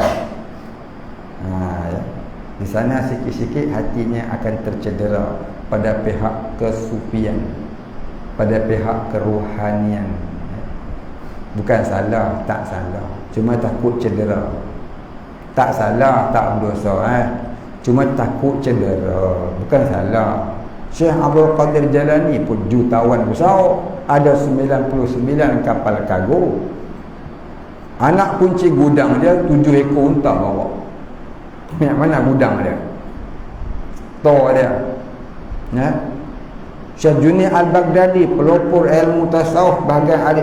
Ya. Di sana sikit-sikit hatinya akan tercedera pada pihak kesufian, pada pihak kerohanian. Bukan salah, tak salah, cuma takut cedera. Tak salah, tak berdosa, cuma takut cedera, bukan salah. Syekh Abdul Qadir Jalani pun jutawan besar, ada 99 kapal kargo. Anak kunci gudang dia 7 ekor unta bawa. Yang mana gudang dia? Tor dia. Ya. Syekh Junaid Al-Baghdadi, pelopor ilmu tasawuf bahagian ahli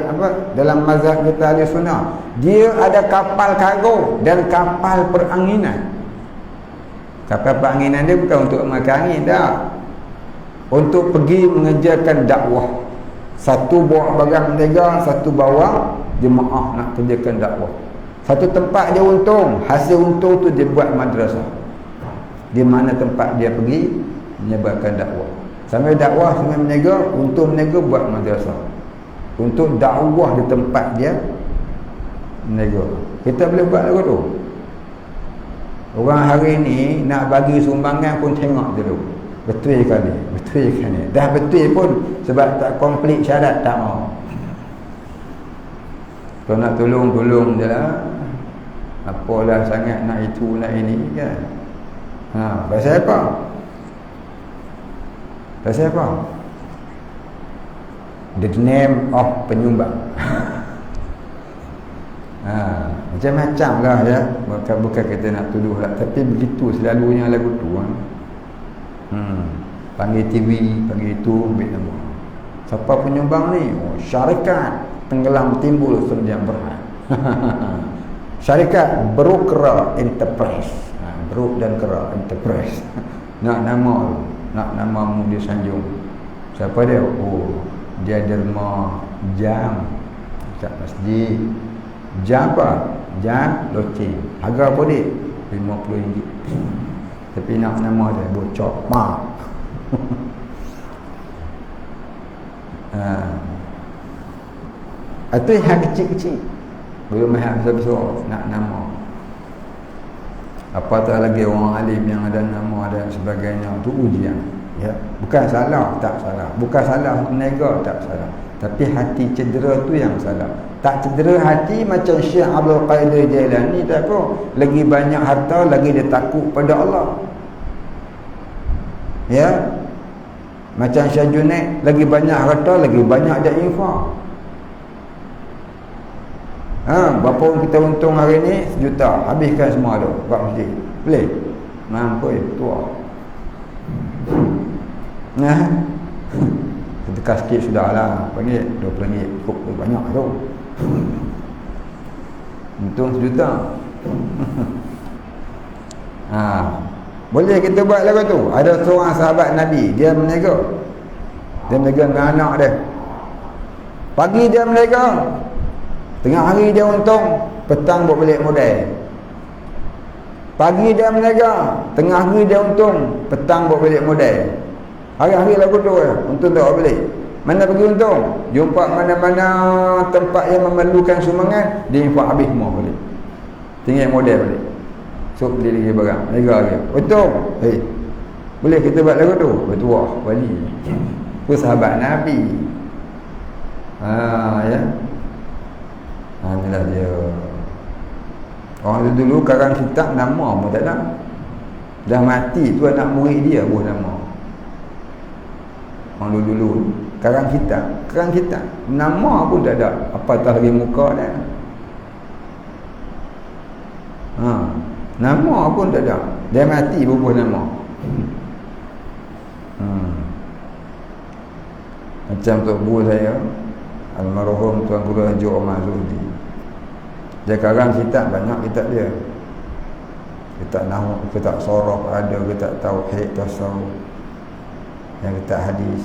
dalam mazhab kita ahli sunnah. Dia ada kapal kargo dan kapal peranginan. Kapal peranginan dia bukan untuk makan angin dah. Untuk pergi mengerjakan dakwah. Satu bawa barang berniaga, satu bawa jemaah nak kerjakan dakwah. Satu tempat dia untung, hasil untung tu dia buat madrasah. Di mana tempat dia pergi menyebarkan dakwah. Sambil dakwah, sambil berniaga, untung berniaga buat madrasah. Untuk dakwah di tempat dia berniaga. Kita boleh buat lagu tu. Orang hari ni nak bagi sumbangan pun tengok dulu. Betul kali, betul kali. Dah betul pun sebab tak komplit syarat tak mau. Kalau nak tolong je lah. Apalah sangat nak itu nak ini kan. Pasal apa? Pasal apa? The name of penyumbang. Macam-macam lah ya. Bukan kita nak tuduh lah, tapi begitu selalunya lagu tu. Panggil TV, panggil itu, ambil nama. Siapa penyumbang ni? Syarikat Tenggelam Timbul Sdn Bhd. Syarikat Brokera Enterprise. Brok dan Kera Enterprise. Nak nama mu dia sanjung. Siapa dia? dia derma jam kat masjid. Jam apa? Jam loceng. Harga apa dia? RM50. Tapi nak nama dia bocor mak. Atau yang kecil-kecil, belum yang besar-besar nak nama. Apatah lagi orang alim yang ada nama dan sebagainya, tu ujian. Ya, bukan salah, tak salah. Bukan salah menega, tak salah. Tapi hati cedera tu yang salah. Tak cedera hati macam Syekh Abdul Qadir Jailani tak apa. Lagi banyak harta, lagi dia takut pada Allah. Ya. Macam Syekh Junaid, lagi banyak harta, lagi banyak dia infak. Berapa orang kita untung hari ni? 1 juta. Habiskan semua tu buat masjid. Boleh? Mampu tua. Sedekah sikit sudahlah. Panggil RM20 cukup tu, banyak tu. Untung 1 juta. Boleh kita buat lagu tu. Ada seorang sahabat Nabi, dia meniaga. Dia meniaga dengan anak dia. Pagi dia meniaga, tengah hari dia untung, petang buat balik modal. Pagi dia meniaga, tengah hari dia untung, petang buat balik modal. Hari-hari lagu tu untung tak buat balik. Mana pergi untung? Jumpa mana-mana tempat yang memerlukan sumbangan, dia infak habis semua balik. Tinggal modal balik. So beli lagi barang, meniaga lagi. Untung. Boleh kita buat lagu tu? Bertuah wali. Itu sahabat Nabi. Ya. Inilah dia. Orang dulu karang kitab nama pun tak ada. Dah mati tu anak murid dia buat nama. Orang dulu karang kitab nama pun tak ada. Apatah lagi muka dia. Nama pun tak ada. Dia mati bubuh nama. Macam Tok Guru saya, almarhum Tuan Guru Haji Omar Zuhdi. Dia karang kitab, banyak kitab dia. Kitab nahwu, kitab soraf ada, kitab tauhid, tasawuf, yang kitab hadis.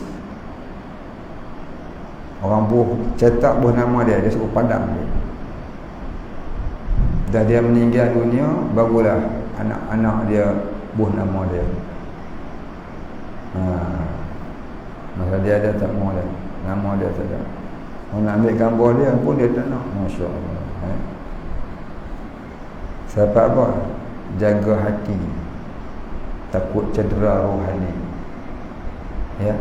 Orang cetak buah nama dia suruh padam dia. Dah dia meninggal dunia, barulah anak-anak dia buah nama dia. Masa dia ada tak mahu dia, nama dia tak ada. Orang nak ambil gambar dia pun dia tak nak. Masya Allah. Sebab apa? Jaga hati, takut cedera rohani. Ya,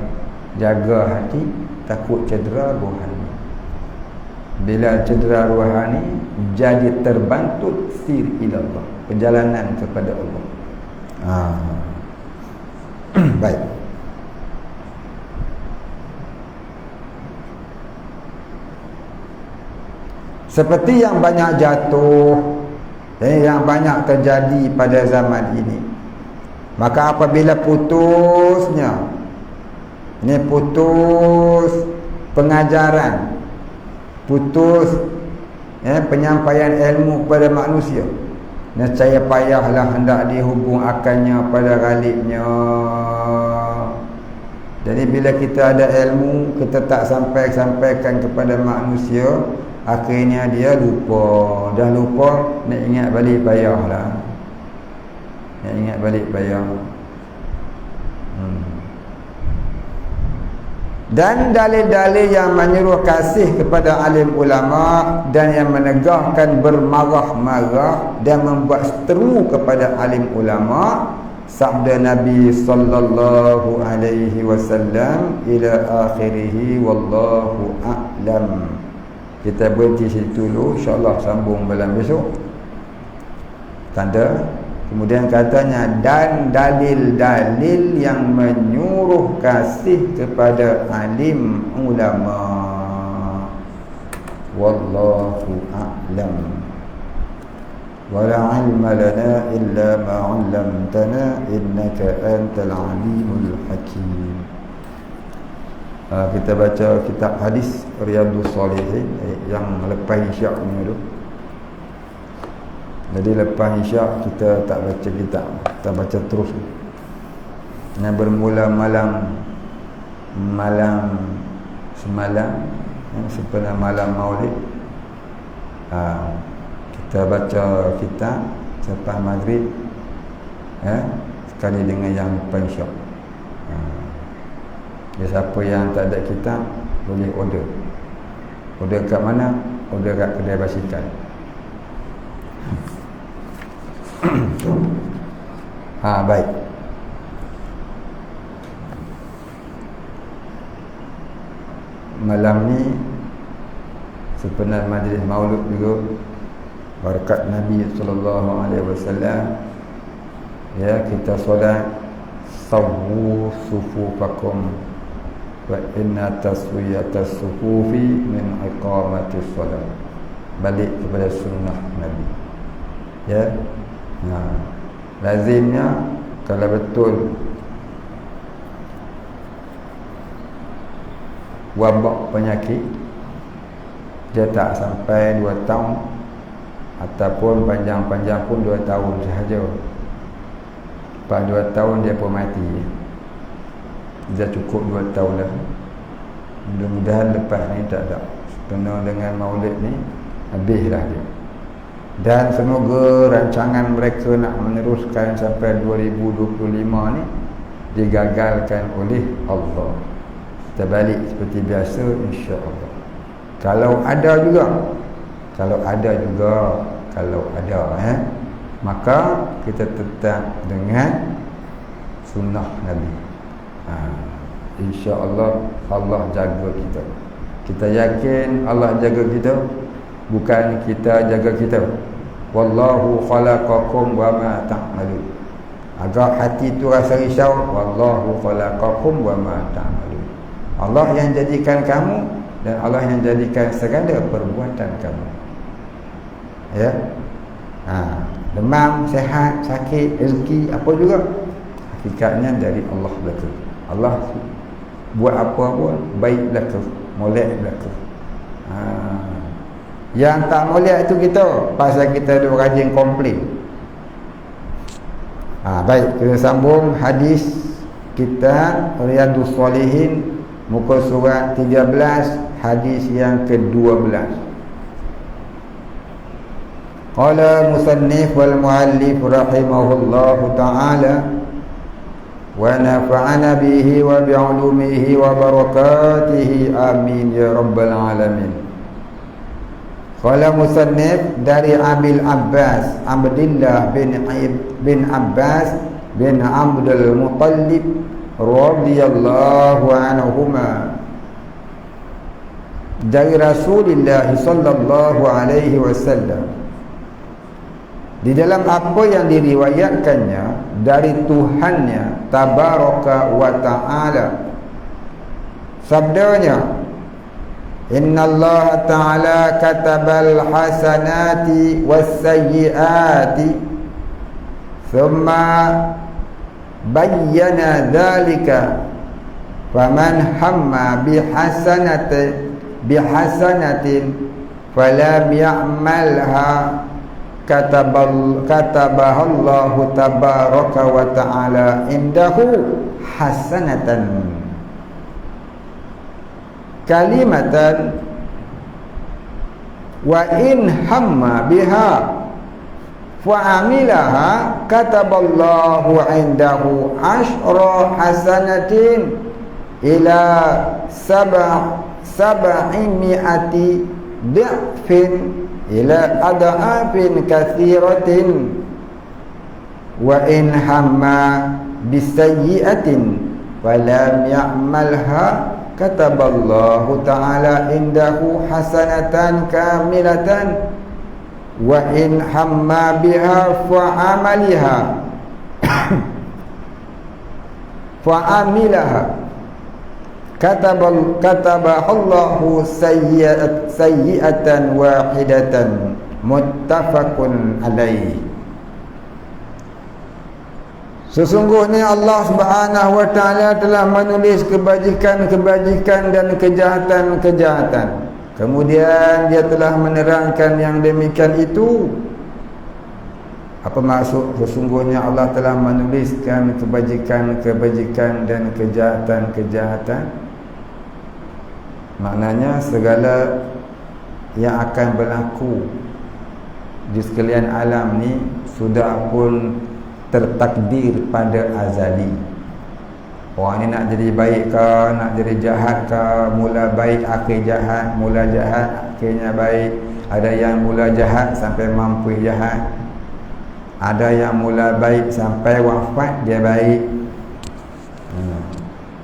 jaga hati, takut cedera rohani. Bila cedera rohani, jadi terbantut sir ilallah, perjalanan kepada Allah. Baik. Seperti yang banyak jatuh, yang banyak terjadi pada zaman ini. Maka apabila putusnya, ini putus pengajaran, putus penyampaian ilmu kepada manusia, nescaya payahlah hendak dihubung akannya pada ghalibnya. Jadi bila kita ada ilmu, kita tak sampaikan kepada manusia, akhirnya dia lupa. Dah lupa, nak ingat balik payahlah. Nak ingat balik payah. Dan dalil-dalil yang menyuruh kasih kepada alim ulama dan yang menegahkan bermarah-marah dan membuat seteru kepada alim ulama, sabda Nabi sallallahu alaihi wasallam ila akhirih, wallahu a'lam. Kita berhenti situ dulu, insya-Allah sambung malam besok. Tanda. Kemudian katanya, dan dalil-dalil yang menyuruh kasih kepada alim ulama. Wallahu a'lam. Wala ilma lana illa ma 'allamtana innaka antal alimul hakim. Kita baca kitab hadis Riyadhus Shalihin yang lepas isyak ni dulu. Jadi lepas isyak kita tak baca kitab, kita baca terus. Yang bermula malam semalam, sempena malam Maulid, kita baca kitab selepas maghrib, sekali dengan yang pensyok. Siapa yang tak ada kitab boleh order. Order kat mana? Order kat kedai basikal. Baik. Malam ni sepenuh majlis Maulud juga, berkat Nabi SAW, ya, kita solat sawwu sufufakum wa inna taswiyatas sufufi min iqamatis solat. Balik kepada sunnah Nabi, ya. Lazimnya kalau betul wabak penyakit dia tak sampai 2 tahun, ataupun panjang-panjang pun 2 tahun sahaja. Lepas 2 tahun dia pun mati. Dia cukup 2 tahun dah. Mudah-mudahan lepas ni tak ada. Kena dengan Maulid ni habislah dia. Dan semoga rancangan mereka nak meneruskan sampai 2025 ni digagalkan oleh Allah. Kita balik seperti biasa, insya-Allah. Kalau ada maka kita tetap dengan sunnah Nabi. InsyaAllah Allah jaga kita. Kita yakin Allah jaga kita, bukan kita jaga kita. Wallahu khalaqakum wa ma ta'malun. Agak hati tu rasa risau, wallahu khalaqakum wa ma ta'malun. Allah yang jadikan kamu dan Allah yang jadikan segala perbuatan kamu. Ya. Demam, sehat, sakit, rezeki, apa juga, hakikatnya dari Allah belaka. Allah buat apa pun baik belaka, molek belaka. Yang tak molek tu kita, pasal kita ada rajin komplain. Baik, kita sambung hadis kita Riyadhus Shalihin, muka surat 13, hadis yang ke-12. Qala musannif wal muallif rahimahullahu ta'ala wa nafa'ana bihi wa bi'ulumihi wa barakatihi amin ya rabbal alamin. Qala musannif dari Abil Abbas Abdullah bin Abbas bin Abdul Muttalib radhiyallahu anhuma, dari Rasulullah sallallahu alaihi wasallam, di dalam apa yang diriwayatkannya dari Tuhannya tabaraka wa ta'ala, sabdanya, innallaha ta'ala katabal hasanati was sayyiati thumma bayyana dhalika faman hamma bihasanatin falam ya'malha katabahallahu tabaraka wa ta'ala indahu hasanatan kalimatan wa in hamma biha fa'amilaha kataballahu indahu ashra hasanatin ila sab'imi'ati di'fin ila ad'afin katsiratin wa in hamma bisayyi'atin falam ya'malha kataballahu ta'ala indahu hasanatan kamilatan wa in hamma biha fa'amaliha fa'amilaha katabahallahu sayyi'atan wahidatan muttafaqun alaih. Sesungguhnya Allah Subhanahu wa ta'ala telah menulis kebajikan-kebajikan dan kejahatan-kejahatan. Kemudian dia telah menerangkan yang demikian itu. Apa maksud sesungguhnya Allah telah menuliskan kebajikan-kebajikan dan kejahatan-kejahatan? Maknanya segala yang akan berlaku di sekalian alam ni sudah pun tertakdir pada azali. Orang ni nak jadi baik ke, nak jadi jahat ke, mula baik akhir jahat, mula jahat akhirnya baik. Ada yang mula jahat sampai mampu jahat, ada yang mula baik sampai wafat dia baik.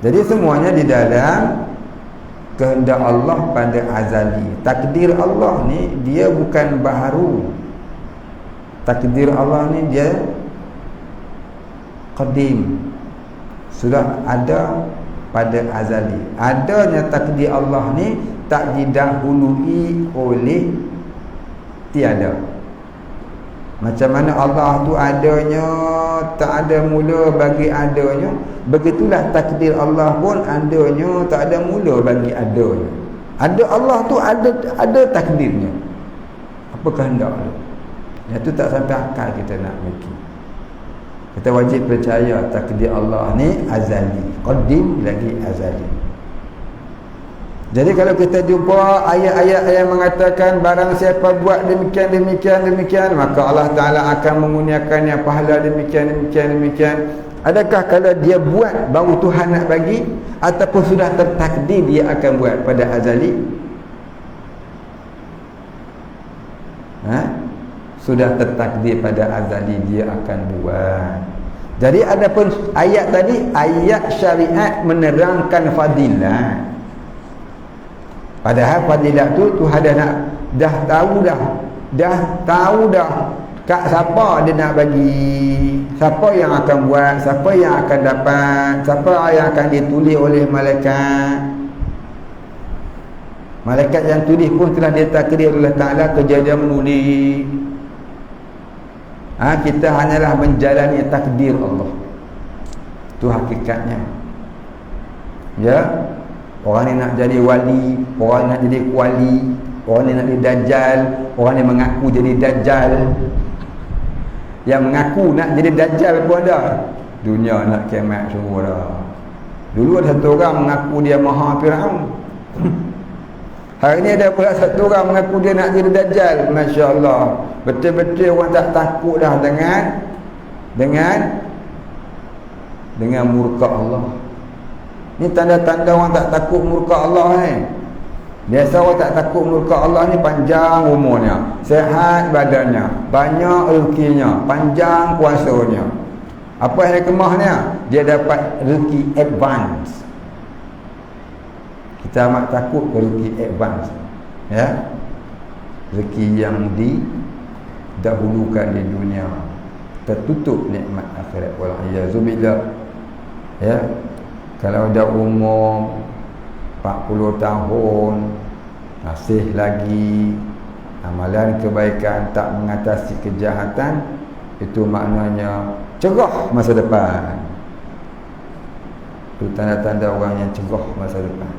Jadi semuanya di dalam kehendak Allah pada azali. Takdir Allah ni dia bukan baharu. Takdir Allah ni dia qadim, sudah ada pada azali. Adanya takdir Allah ni tak didahului oleh tiada. Macam mana Allah tu adanya, tak ada mula bagi adanya, begitulah takdir Allah pun adanya, tak ada mula bagi adanya. Ada Allah tu ada takdirnya. Apa kehendak dia? Yang tu tak sampai akal kita nak mikir. Kita wajib percaya takdir Allah ni azali, qadim lagi azali. Jadi kalau kita jumpa ayat-ayat yang mengatakan barang siapa buat demikian, maka Allah Ta'ala akan mengurniakannya pahala demikian. Adakah kalau dia buat baru Tuhan nak bagi, ataupun sudah tertakdir dia akan buat pada azali? Sudah tertakdir pada azali dia akan buat. Jadi adapun ayat tadi, ayat syariat menerangkan fadilat. Padahal fadilat tu Tuhan dah tahu dah kat siapa dia nak bagi, siapa yang akan buat, siapa yang akan dapat, siapa yang akan ditulis oleh malaikat. Malaikat yang tulis pun telah ditakdir oleh Ta'ala kerja dia menulis. Kita hanyalah menjalani takdir Allah. Itu hakikatnya. Ya. Orang ni nak jadi wali, orang nak jadi kuali, orang ni nak jadi dajjal, orang ni mengaku jadi dajjal. Yang mengaku nak jadi dajjal pun ada. Dunia nak kiamat semua dah. Dulu ada satu orang mengaku dia maha Firaun. Hari ni ada pula satu orang mengaku dia nak jadi dajjal. Masya-Allah. Betul-betul orang tak takut dah dengan murka Allah. Ni tanda-tanda orang tak takut murka Allah ni. Biasa orang tak takut murka Allah ni panjang umurnya, sehat badannya, banyak rezekinya, panjang kuasanya. Apa yang kemahnya? Dia dapat rezeki advance. Kita amat takut rezeki advance. Ya. Rezeki yang didahulukan di dunia, tertutup nikmat akhirat. Walaiyazubillah. Ya. Kalau dah umur 40 tahun masih lagi amalan kebaikan tak mengatasi kejahatan, itu maknanya cerah masa depan. Itu tanda-tanda orang yang cerah masa depan.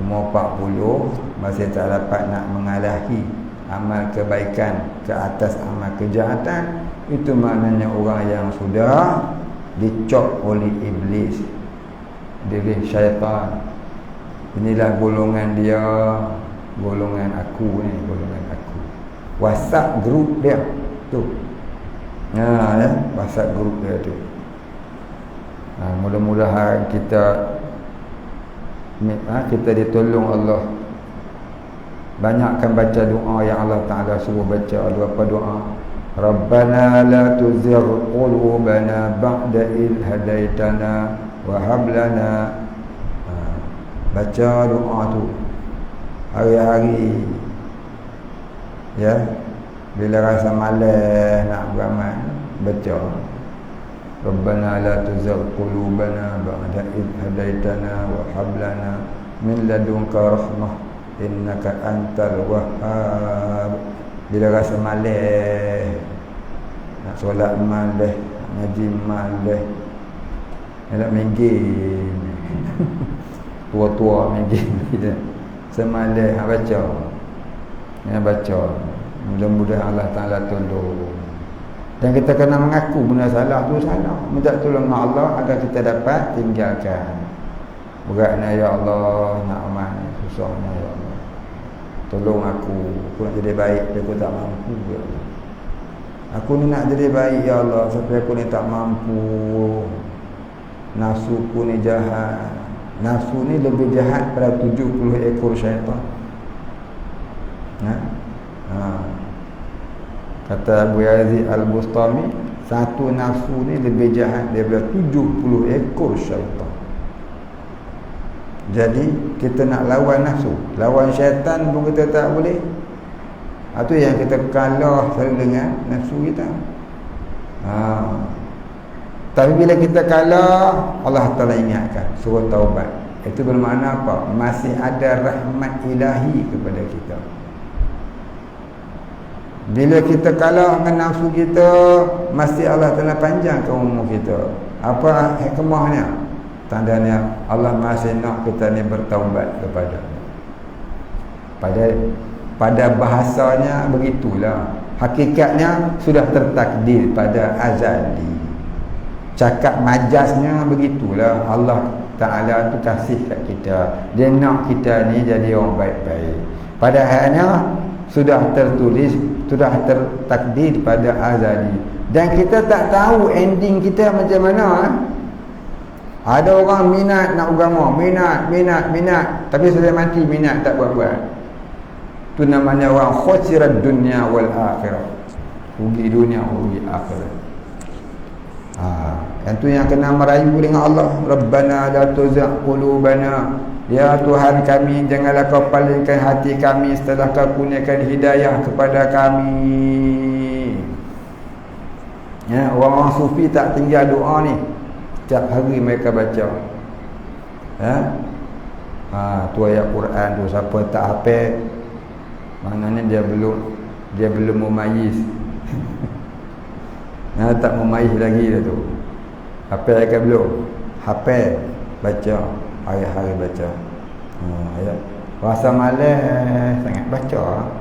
Umur 40 masih tak dapat nak mengalahi amal kebaikan ke atas amal kejahatan, itu maknanya orang yang sudah dicop oleh iblis, diri syaitan. Inilah golongan dia, golongan aku ni, golongan aku. WhatsApp group dia tu. Ya, WhatsApp group dia tu. Mudah-mudahan kita ditolong Allah. Banyakkan baca doa yang Allah Ta'ala suruh baca. Ada apa doa? Rabbana la tuzigh qulubana ba'da idh hadaitana wa hab lana. Baca doa tu hari-hari. Ya. Bila rasa malas nak beramal, baca. Rabbana la tuzigh qulubana ba'da idh hadaitana wa hab lana min ladunka rahmah innaka antal wahhab. Bila rasa malas, nak solat malas, nak ngaji malas, nak minggir tua-tua minggir semalas baca. Baca. Mudah-mudahan Allah Ta'ala tolong. Dan kita kena mengaku benda salah tu salah, minta tolong Allah agar kita dapat tinggalkan. Beratnya ya Allah, nak aman, susahnya ya Allah. Tolong aku nak jadi baik, tapi aku tak mampu ya Allah. Aku ni nak jadi baik ya Allah, tapi aku ni tak mampu. Nafsuku ni jahat. Nafsu ni lebih jahat pada 70 ekor syaitan. Kata Abu Yazid Al-Bustami, satu nafsu ni lebih jahat daripada 70 ekor syaitan. Jadi kita nak lawan nafsu, lawan syaitan pun kita tak boleh. Itu yang kita kalah selalu dengan nafsu kita. Tapi bila kita kalah, Allah Ta'ala ingatkan suruh taubat. Itu bermakna apa? Masih ada rahmat ilahi kepada kita. Bila kita kalah dengan nafsu kita, masih Allah Ta'ala panjangkan umur kita. Apa hikmahnya? Tandanya Allah masih nak kita ni bertaubat kepada-Nya. Pada bahasanya begitulah. Hakikatnya sudah tertakdir pada azali. Cakap majaznya begitulah. Allah Ta'ala tu kasih kat kita. Dia nak kita ni jadi orang baik-baik. Padahalnya sudah tertulis, sudah tertakdir pada azali. Dan kita tak tahu ending kita macam mana. Ada orang minat nak agama, minat, tapi sudah mati minat tak buat-buat. Itu namanya orang khosirat dunia wal akhirah. Rugi dunia, rugi akhirat. Yang tu yang kena merayu dengan Allah. Rabbana la tuzigh qulubana. Ya Tuhan kami, janganlah kau palingkan hati kami setelah kau kurniakan hidayah kepada kami. Ya, orang sufi tak tinggal doa ni. Setiap hari mereka baca. Tu ayat Quran tu, siapa tak hafal, maknanya dia belum memayis. Tak memayis lagi dah tu. Hafal ke belum? Hafal, baca, hari-hari baca. Ayat. Rasa malas sangat baca.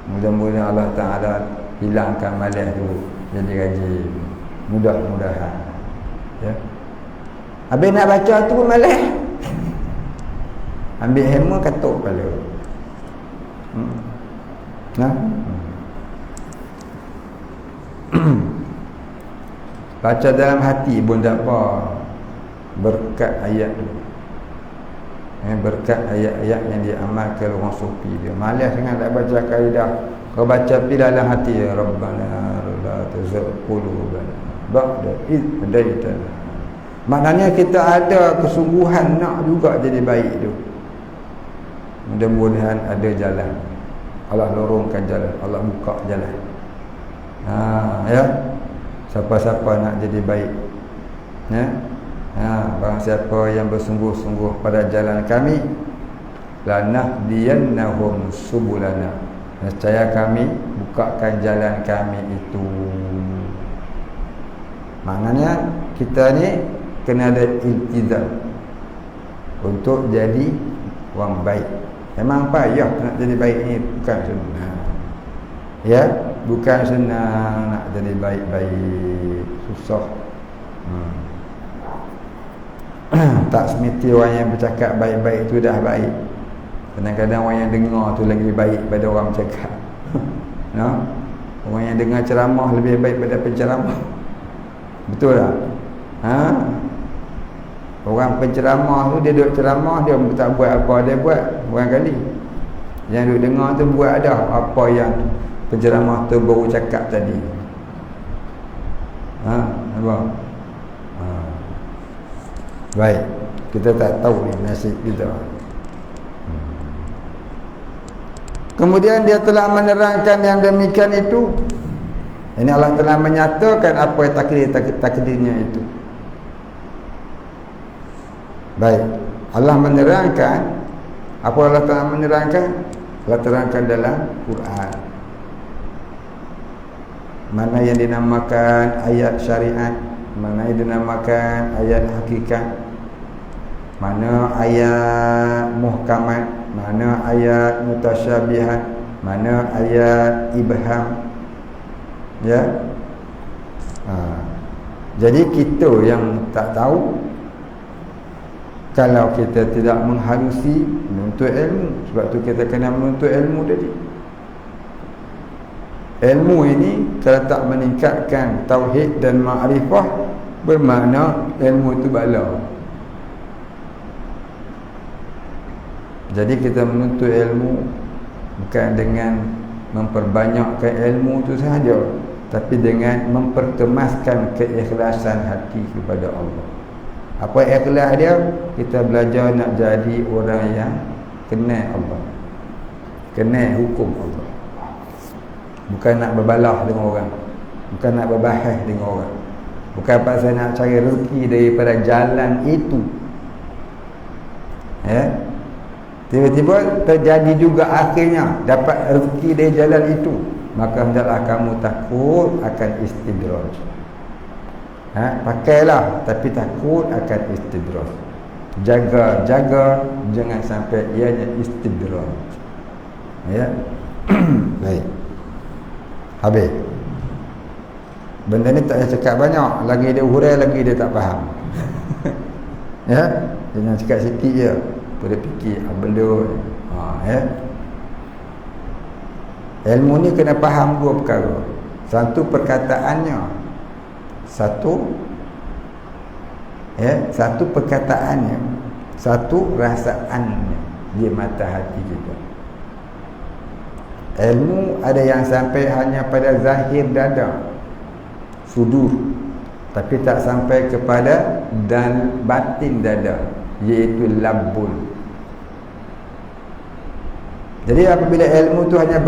Mudah-mudahan Allah Ta'ala hilangkan malas tu, jadi rajin. Mudah-mudahan. Ya. Habis nak baca tu pun malas. Ambil hammer katuk kepala. Baca dalam hati pun tak apa. Berkat ayat tu. Berkat ayat-ayat yang diamalkan orang sufi dia. Malas sangat tak baca kaidah. Kau baca pi dalam hati, Rabbana la tuzigh qulubana ba'da idh hadaitana. Maknanya kita ada kesungguhan nak juga jadi baik tu. Mudah-mudahan ada jalan. Allah lorongkan jalan, Allah buka jalan. Ya. Siapa-siapa nak jadi baik, ya. Barang siapa yang bersungguh-sungguh pada jalan kami, lanahdiyannahum subulana. Nescaya kami bukakan jalan kami itu. Maknanya kita ni kena ada iltizam untuk jadi orang baik. Memang payah nak jadi baik ni, bukan senang. Ya, bukan senang nak jadi baik-baik, susah. Tak semesti orang yang bercakap baik-baik itu dah baik. Kadang-kadang orang yang dengar tu lagi baik pada orang bercakap. Orang yang dengar ceramah lebih baik pada penceramah. Betul tak? Orang penceramah tu dia duduk ceramah, dia tak buat apa dia buat barangkali. Yang duduk dengar tu buat ada apa yang penceramah tu baru cakap tadi. Nampak? Baik, kita tak tahu ni nasib kita. Kemudian dia telah menerangkan yang demikian itu. Ini Allah telah menyatakan apa yang takdirnya itu. Baik, Allah menerangkan. Apa Allah telah menerangkan? Allah terangkan dalam Quran. Mana yang dinamakan ayat syariat, mana yang dinamakan ayat hakikat, mana ayat muhkamat, mana ayat mutasyabihat, mana ayat ibham. Ya. Jadi kita yang tak tahu, Kalau kita tidak menghalusi menuntut ilmu, sebab tu kita kena menuntut ilmu tadi. Ilmu ini kalau tak meningkatkan tauhid dan ma'rifah, bermakna ilmu itu bala. Jadi kita menuntut ilmu bukan dengan memperbanyakkan ilmu itu sahaja, tapi dengan memperkemaskan keikhlasan hati kepada Allah. Apa ikhlas dia? Kita belajar nak jadi orang yang kenal Allah, kenal hukum Allah. Bukan nak berbalah dengan orang, bukan nak berbahas dengan orang, bukan pasal nak cari rezeki daripada jalan itu. Tiba-tiba terjadi juga akhirnya dapat rezeki dari jalan itu, maka hendaklah kamu takut akan istidraj. Pakailah tapi takut akan istidraj. Jaga jangan sampai ianya istidraj. Ya. Baik. Habis. Benda ni tak payah cakap banyak, lagi dia hurai lagi dia tak faham. Ya, jangan cakap sikit je. Pada fikir benda ya. Ilmu ni kena faham dua perkara. Satu perkataannya, satu perkataannya, satu rasaannya di mata hati kita. Ilmu ada yang sampai hanya pada zahir dada, sudur, tapi tak sampai kepada dan batin dada, iaitu labbul. Jadi apabila ilmu tu hanya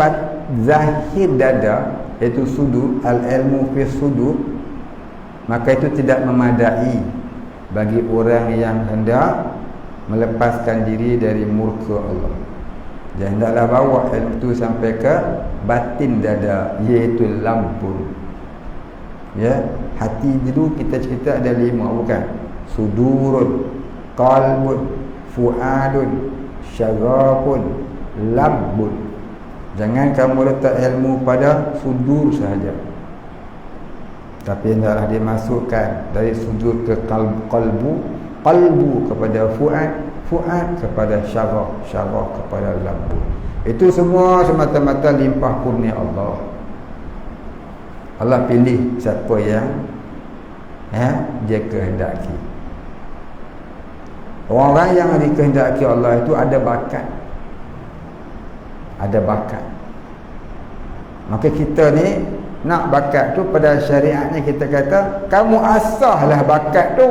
zahir dada, iaitu sudur, al-ilmu fi sudur, maka itu tidak memadai bagi orang yang hendak melepaskan diri dari murka Allah. Dia hendaklah bawa ilmu itu sampai ke batin dada, iaitu labbul. Ya, hati dulu kita cerita ada 5, bukan? Sudurun, qalbun, fuadun, syagafun, labbun. Jangan kamu letak ilmu pada sudur sahaja, tapi hendaklah dimasukkan dari sudur ke qalbu, qalbu kepada fuad, fuad kepada syagaf, syagaf kepada labbun. Itu semua semata-mata limpah kurnia Allah. Allah pilih siapa yang dia kehendaki. Orang yang dikehendaki Allah itu ada bakat. Ada bakat. Maka kita ni nak bakat tu, pada syariatnya kita kata kamu asahlah bakat tu.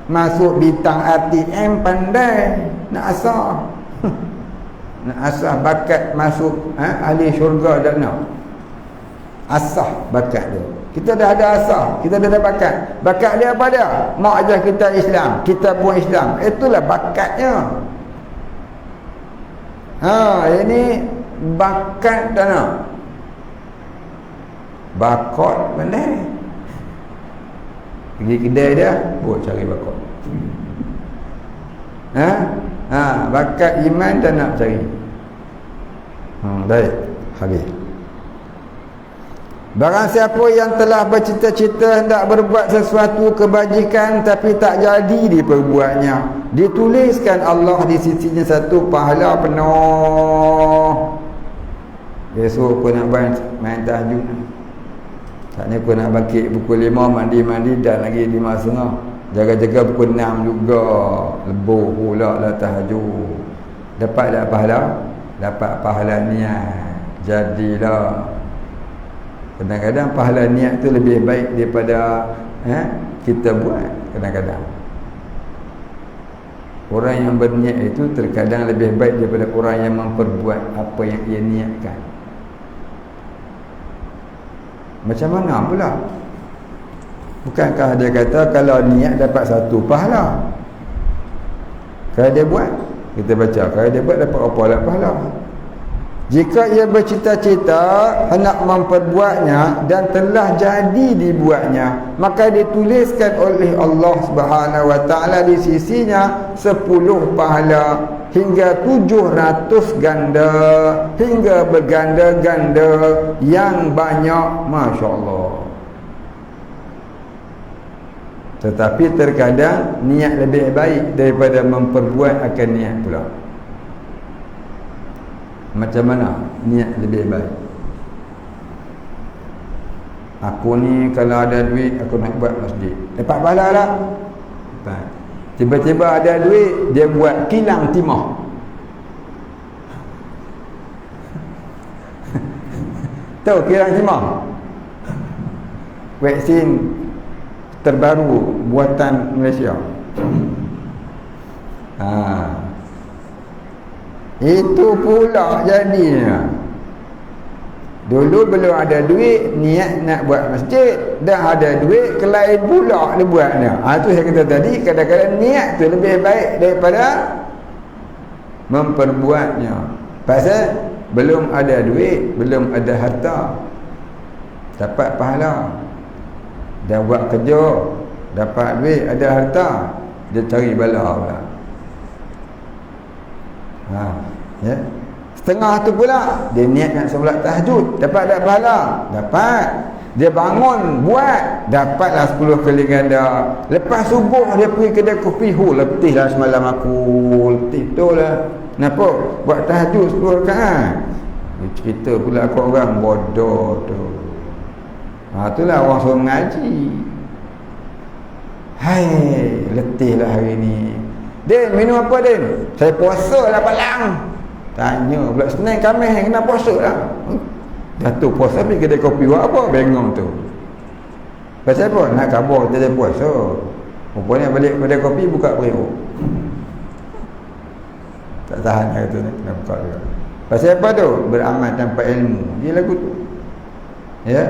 Masuk bintang ATM pandai nak asah. Nak asah bakat masuk ahli syurga dan nak asah bakat dia. Kita dah ada asah, kita dah ada bakat. Bakat dia apa dia? Mak ajar kita Islam, kita pun Islam. Itulah bakatnya. Ini bakat dan nak bakat pandai. Pergi kedai dia, buat cari bakat. Bakat iman dan nak cari. Baik, habis. Barang siapa yang telah bercita-cita hendak berbuat sesuatu kebajikan tapi tak jadi diperbuatnya, dituliskan Allah di sisinya satu pahala penuh. Besok aku nak main tahajud. Saatnya aku nak bangkit pukul 5, mandi-mandi dan lagi 5.30. Jaga-jaga pukul 6 juga. Lebuh pula lah tahajud. Dapat tak pahala? Dapat pahala niat. Jadilah. Kadang-kadang pahala niat tu lebih baik daripada kita buat. Kadang-kadang orang yang berniat itu terkadang lebih baik daripada orang yang memperbuat apa yang ia niatkan. Macam mana pula? Bukankah dia kata kalau niat dapat 1 pahala? Kalau dia buat, kita baca, kalau dia buat dapat apa pahala? Jika ia bercita-cita hendak memperbuatnya dan telah jadi dibuatnya, maka dituliskan oleh Allah Subhanahu wa taala di sisinya 10 pahala hingga 700 ganda, hingga berganda-ganda yang banyak. Masya-Allah. Tetapi terkadang niat lebih baik daripada memperbuat akan niat pula. Macam mana niat lebih baik? Aku ni kalau ada duit aku nak buat masjid, dapat pahala tak? Dapat. Tiba-tiba ada duit, dia buat kilang timah. Tahu kilang timah? Vaksin terbaru buatan Malaysia. Itu pula jadinya. Dulu belum ada duit, niat nak buat masjid. Dah ada duit, kelain pula dia buatnya. Itu saya kata tadi, kadang-kadang niat tu lebih baik daripada memperbuatnya. Pasal belum ada duit, belum ada harta, dapat pahala. Dah buat kerja, dapat duit, ada harta, dia cari bala pula. Ya. Setengah tu pula dia niat nak solat tahajud, dapat tak pahala? Dapat. Dia bangun buat, dapatlah 10 kali ganda. Lepas subuh dia pergi kedai kopi, letihlah semalam aku, letih itulah. Kenapa? Buat tahajud 10 rakaat. Dia cerita pula aku orang bodoh tu. Itulah orang suruh mengaji. Hai, letihlah hari ni. Din, minum apa Din? Saya puasa lah palang. Tanya pula Senin Khamis kena puasa lah. Jatuh puasa pergi kedai kopi buat apa? Bengong tu. Pasal apa? Nak khabar dia puasa. Rupanya balik kedai kopi buka periuk. Tak tahan lah tu, nak buka juga. Pasal apa tu? Beramal tanpa ilmu. Dia lagu tu. Ya.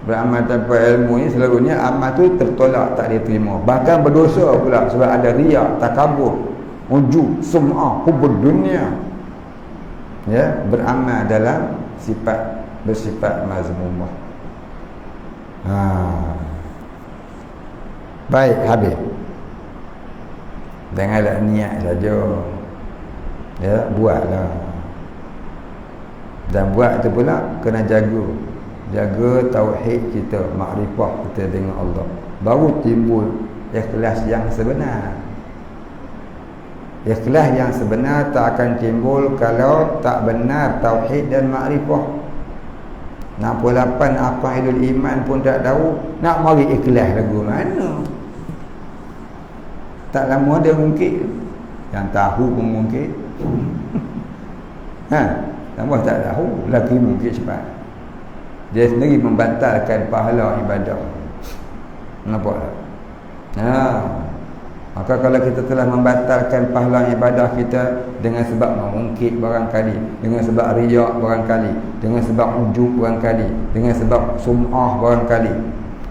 Beramal tanpa ilmu ni selalunya amal tu tertolak, tak diterima. Bahkan berdosa pula sebab ada riak, takabur, ujub, sum'ah, hubud dunia. Ya, beramal dalam sifat bersifat mazmumah. Baik, habis. Janganlah niat saja. Ya, buatlah. Dan buat tu pula kena jaga. Jaga tauhid kita, makrifah kita dengan Allah. Baru timbul ikhlas yang sebenar. Ikhlas yang sebenar tak akan timbul kalau tak benar tauhid dan makrifah. Nak pulapan aqaidul iman pun tak tahu, nak mari ikhlas lagu mana? Tak lama dia mungkin. Yang tahu pun mungkin. Tambah tak tahu, lagi mungkin cepat. Dia sendiri membatalkan pahala ibadah. Nampak tak? Maka kalau kita telah membatalkan pahala ibadah kita dengan sebab mengungkit barangkali, dengan sebab riak barangkali, dengan sebab ujub barangkali, dengan sebab sum'ah barangkali,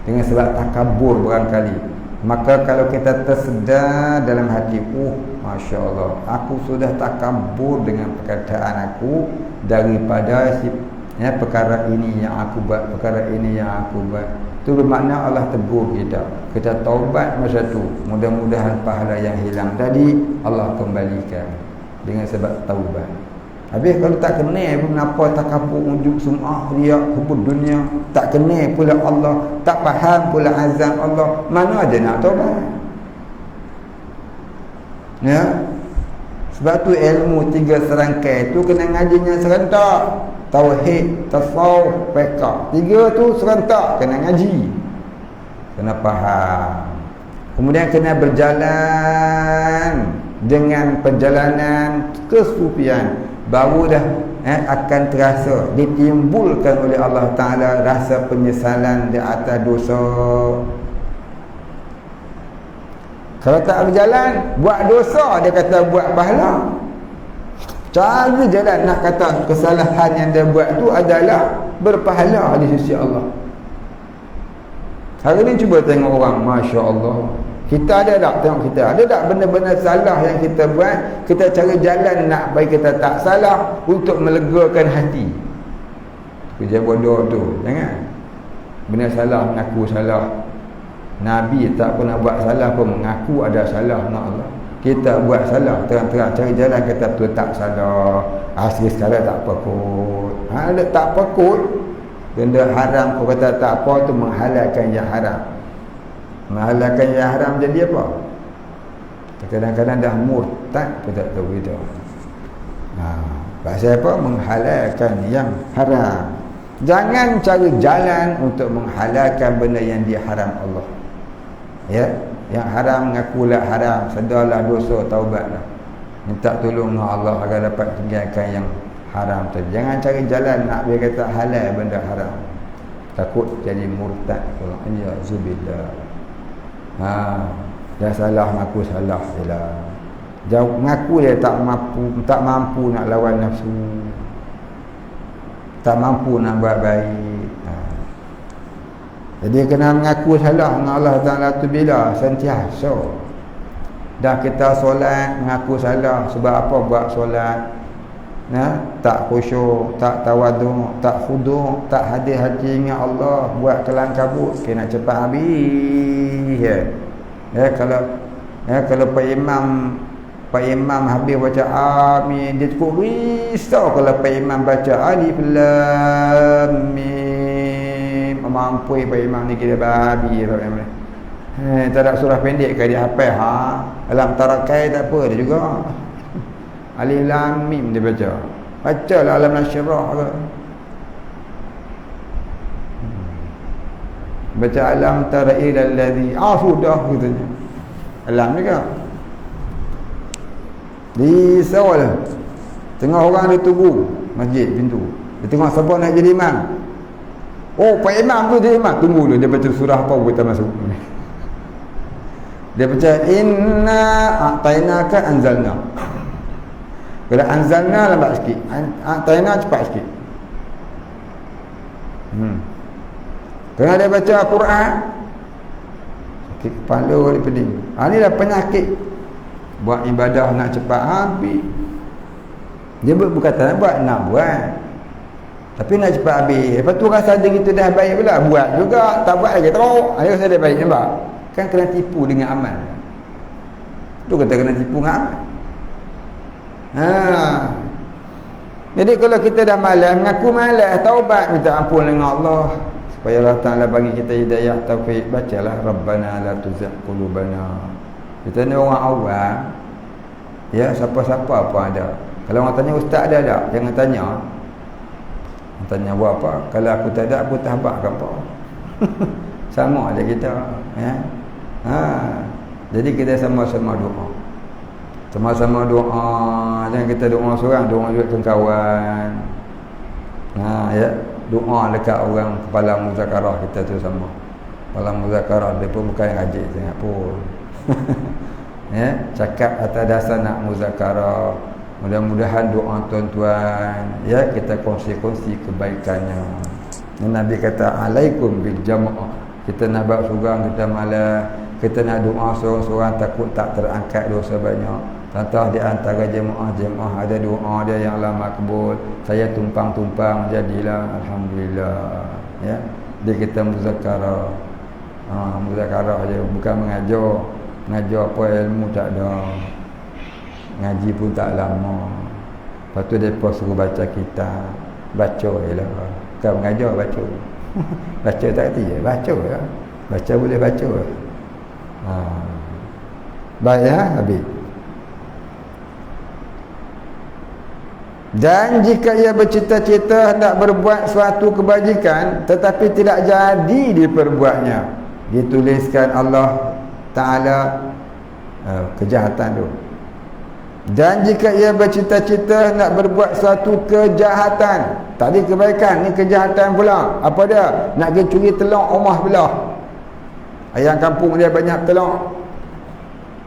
dengan sebab takabur barangkali, maka kalau kita tersedar dalam hati, Masya Allah, aku sudah takabur dengan perkataan aku daripada perkara ini yang aku buat, perkara ini yang aku buat. Itu bermakna Allah tegur kita. Kita taubat masa tu, mudah-mudahan pahala yang hilang tadi Allah kembalikan dengan sebab taubat. Habis kalau tak kenal pun apa takabur, ujub, sum'ah, riak, hubud dunia, tak kenal pula Allah, tak faham pula azab Allah, mana ada nak taubat? Ya. Sebab tu ilmu 3 serangkai tu kena ngajinya serentak. Tauhid, tasawuf, fiqh. 3 tu serentak kena ngaji. Kena faham. Kemudian kena berjalan dengan perjalanan kesufian. Baru dah akan terasa ditimbulkan oleh Allah Ta'ala rasa penyesalan di atas dosa. Kalau tak berjalan, buat dosa, dia kata buat pahala. Cari jalan nak kata kesalahan yang dia buat tu adalah berpahala di sisi Allah. Hari ni cuba tengok orang, Masya Allah. Kita ada tak tengok kita? Ada tak benda-benda salah yang kita buat, kita cari jalan nak bagi kita tak salah untuk melegakan hati. Kerja bodoh tu, jangan. Benda salah, mengaku salah. Nabi tak pernah buat salah pun mengaku ada salah nak Allah. Kita buat salah, terang-terang cari jalan kata tu tak salah. Asli sekarang tak apa kot. Ada tak apa kot. Benda haram kau kata tak apa tu menghalalkan yang haram. Menghalalkan yang haram jadi apa? Kadang-kadang dah murtad pun tak tahu kita. Pasal apa? Menghalalkan yang haram. Jangan cari jalan untuk menghalalkan benda yang diharam Allah. Ya, yang haram mengakulah haram, sedarlah dosa, taubatlah. Minta tolong dengan Allah agar dapat tinggalkan yang haram tadi. Jangan cari jalan nak biar kata halal benda haram. Takut jadi murtad. Ya zubillah. Dia salah mengaku salah jelah. Jauh mengaku dia tak mampu nak lawan nafsu. Tak mampu nak buat baik. Jadi kena mengaku salah dengan Allah Ta'ala tu bila sentiasa. Dah kita solat mengaku salah. Sebab apa buat solat? Tak khusyuk, tak tawaduk, tak khudu', tak hadir hati dengan Allah, buat kelang kabut, kena cepat habis. Kalau Pak Imam habis baca amin, dia cukup risau kalau Pak Imam baca alif lam mim. Mampu Pak Imam ni kira babi. Tak ada surah pendek ke dia hafal alam tarakai tak apa dia juga. Alif lam mim dia baca. Bacalah alam nasyrah ke. Baca alam tara ilal ladzi sudah katanya. Alam ni ke? Risau lah. Tengah orang dia tunggu masjid pintu. Dia tengok siapa nak jadi imam. Pak Imam tu jadi imam. Tunggu dulu dia baca surah apa kita masuk. Dia baca inna a'tainaka anzalna. Kalau anzalna lambat sikit, a'taina cepat sikit. Kalau dia baca Al-Quran sakit kepala dia pening. Ni dah penyakit. Buat ibadah nak cepat habis. Dia berkata nak buat. Tapi nak cepat habis. Lepas tu rasa diri tu dah baik pula. Buat juga, tak buat lagi teruk. Dia rasa dah baik, nampak? Kan kena tipu dengan amal. Tu kata kena tipu dengan amal. Jadi kalau kita dah malas, mengaku malas, taubat, minta ampun dengan Allah. Supaya Allah Ta'ala bagi kita hidayah, taufik. Bacalah Rabbana la tuzigh qulubana. Kita ni orang awam. Ya, siapa-siapa pun ada. Kalau orang tanya ustaz ada tak? Jangan tanya. Tanya buat apa? Kalau aku tak ada, aku tahbak ke apa? Sama aja kita. Ya. Jadi kita sama-sama doa. Sama-sama doa. Jangan kita doa seorang, doa juga dengan kawan. Ya, doa dekat orang kepala muzakarah kita tu sama. Kepala muzakarah dia pun bukan yang rajin sangat pun. Ya, cakap atas dasar nak muzakarah. Mudah-mudahan doa tuan-tuan ya kita kongsi-kongsi kebaikannya. Nabi kata alaikum bil jamaah. Kita nak buat seorang kita malas, kita nak doa seorang-seorang takut tak terangkat dosa banyak. Contoh di antara jemaah ada doa dia yang lama makbul. Saya tumpang-tumpang jadilah alhamdulillah. Ya. Dia kita muzakarah. Muzakarah aja bukan mengajar. Mengajar apa ilmu tak ada. Ngaji pun tak lama. Lepas tu mereka suruh baca kitab. Baca je lah. Bukan mengajar, baca. Baca tak kerti je, baca lah. Baca boleh baca. Baik ya, habis. Dan jika ia bercita-cita hendak berbuat suatu kebajikan tetapi tidak jadi diperbuatnya, dituliskan Allah Ta'ala kejahatan tu. Dan jika ia bercita-cita nak berbuat suatu kejahatan, tadi kebaikan, ni kejahatan pula. Apa dia? Nak pergi curi telur rumah belah. Ayam kampung dia banyak telur.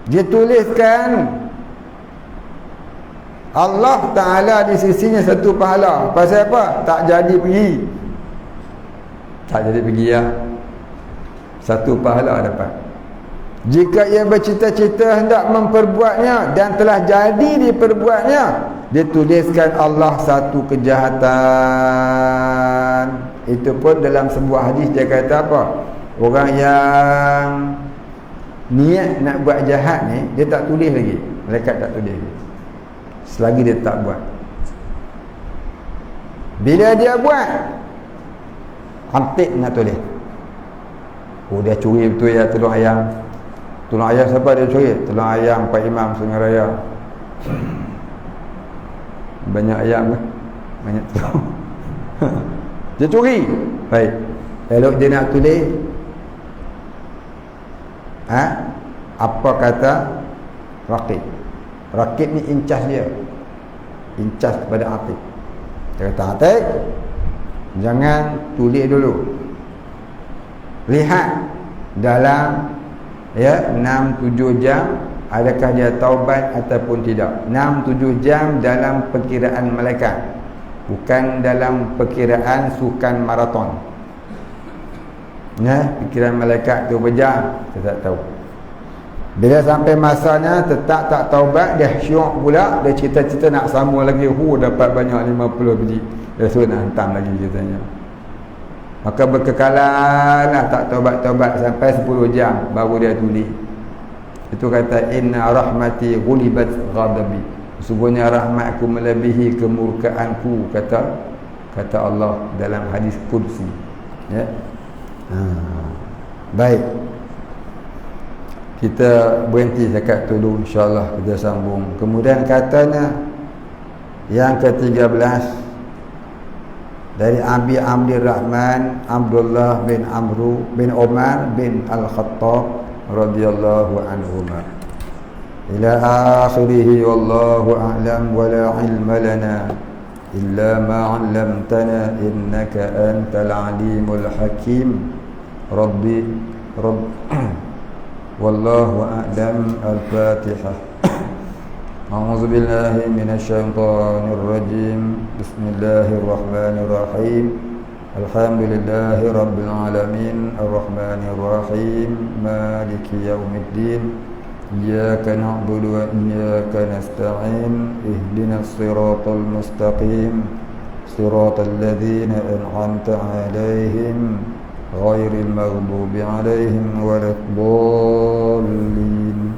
Dia tuliskan Allah Ta'ala di sisinya satu pahala. Pasal apa? Tak jadi pergi. Tak jadi pergi ya. Satu pahala dapat. Jika ia bercita-cita hendak memperbuatnya dan telah jadi diperbuatnya, dituliskan Allah satu kejahatan. Itu pun dalam sebuah hadis dia kata apa? Orang yang niat nak buat jahat ni, dia tak tulis lagi. Malaikat tak tulis lagi selagi dia tak buat. Bila dia buat, hampir nak tulis. Oh, dia curi betul ya telur ayam. Telur ayam siapa dia curi? Telur ayam Pak Imam Sungai Raya. Banyak ayam kan? Banyak telur. Dia curi. Baik. Elok dia nak tulis. Apa kata Raqib? Raqib ni incas dia. Incas kepada Atik. Dia kata, Atik, jangan tulis dulu. Lihat dalam 6-7 jam adakah dia taubat ataupun tidak. 6-7 jam dalam perkiraan malaikat, bukan dalam perkiraan sukan maraton. Perkiraan malaikat tu berjam, kita tak tahu. Bila sampai masanya tetap tak taubat, dia syok pula, dia cita-cita nak sama lagi. Dapat banyak 50 biji, dia suruh nak hantam lagi ceritanya. Maka berkekalan lah, tak taubat-taubat sampai 10 jam baru dia tulis. Itu kata inna rahmati ghulibat ghadabi. Sesungguhnya rahmatku melebihi kemurkaanku, kata Allah dalam hadis qudsi. Ya. Baik. Kita berhenti cakap tu dulu, insya-Allah kita sambung. Kemudian katanya yang ke-13 dari Abi Abdurrahman Abdullah bin Amru bin Umar bin Al-Khattab radhiyallahu anhuma ila akhirih wallahu a'lam wa la ilma lana illa ma 'allamtana innaka antal alimul hakim rabbi wallahu a'lam. Al-Fatihah. A'udzu billahi minasyaitonir rajim. Bismillahirrahmanirrahim. Alhamdulillahi rabbil alamin arrahmanir rahim maliki yaumiddin. Iyyaka na'budu wa iyyaka nasta'in ihdinas siratal mustaqim siratal ladzina an'amta 'alaihim ghairil maghdubi 'alaihim waladdallin.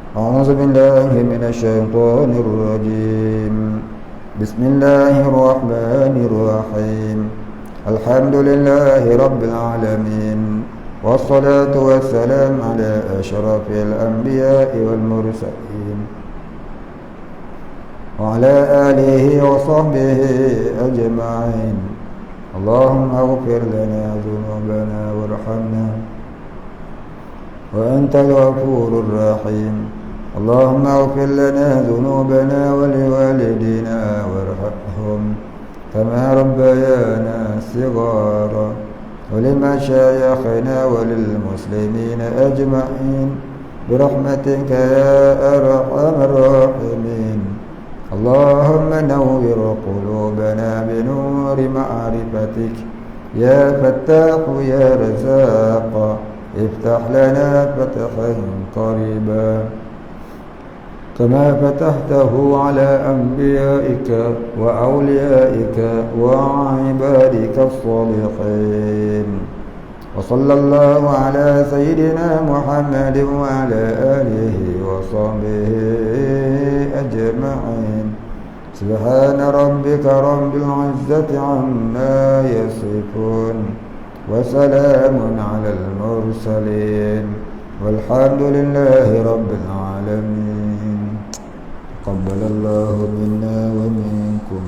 A'udzu billahi minasyaitonir rajim. Bismillahirrahmanirrahim. Alhamdulillahi rabbil alamin. Wassalatu wassalamu ala asyrafil anbiya'i wal mursalin wa ala alihi wa sahbihi ajma'in. Allahumma ighfir lana dhunubana warhamna wa antal ghafurur rahim. اللهم اغفر لنا ذنوبنا ولوالدينا وارحمهم كما ربيانا صغارا ولمشايخنا وللمسلمين أجمعين برحمتك يا أرحم الراحمين. اللهم نور قلوبنا بنور معرفتك يا فتاح يا رزاق افتح لنا فتحا قريبا كما فتحته على أنبيائك وأوليائك وعبادك الصالحين. وصلى الله على سيدنا محمد وعلى آله وصحبه أجمعين. سبحان ربك رب العزة عما يصفون وسلام على المرسلين والحمد لله رب العالمين. تقبل الله منا ومنكم.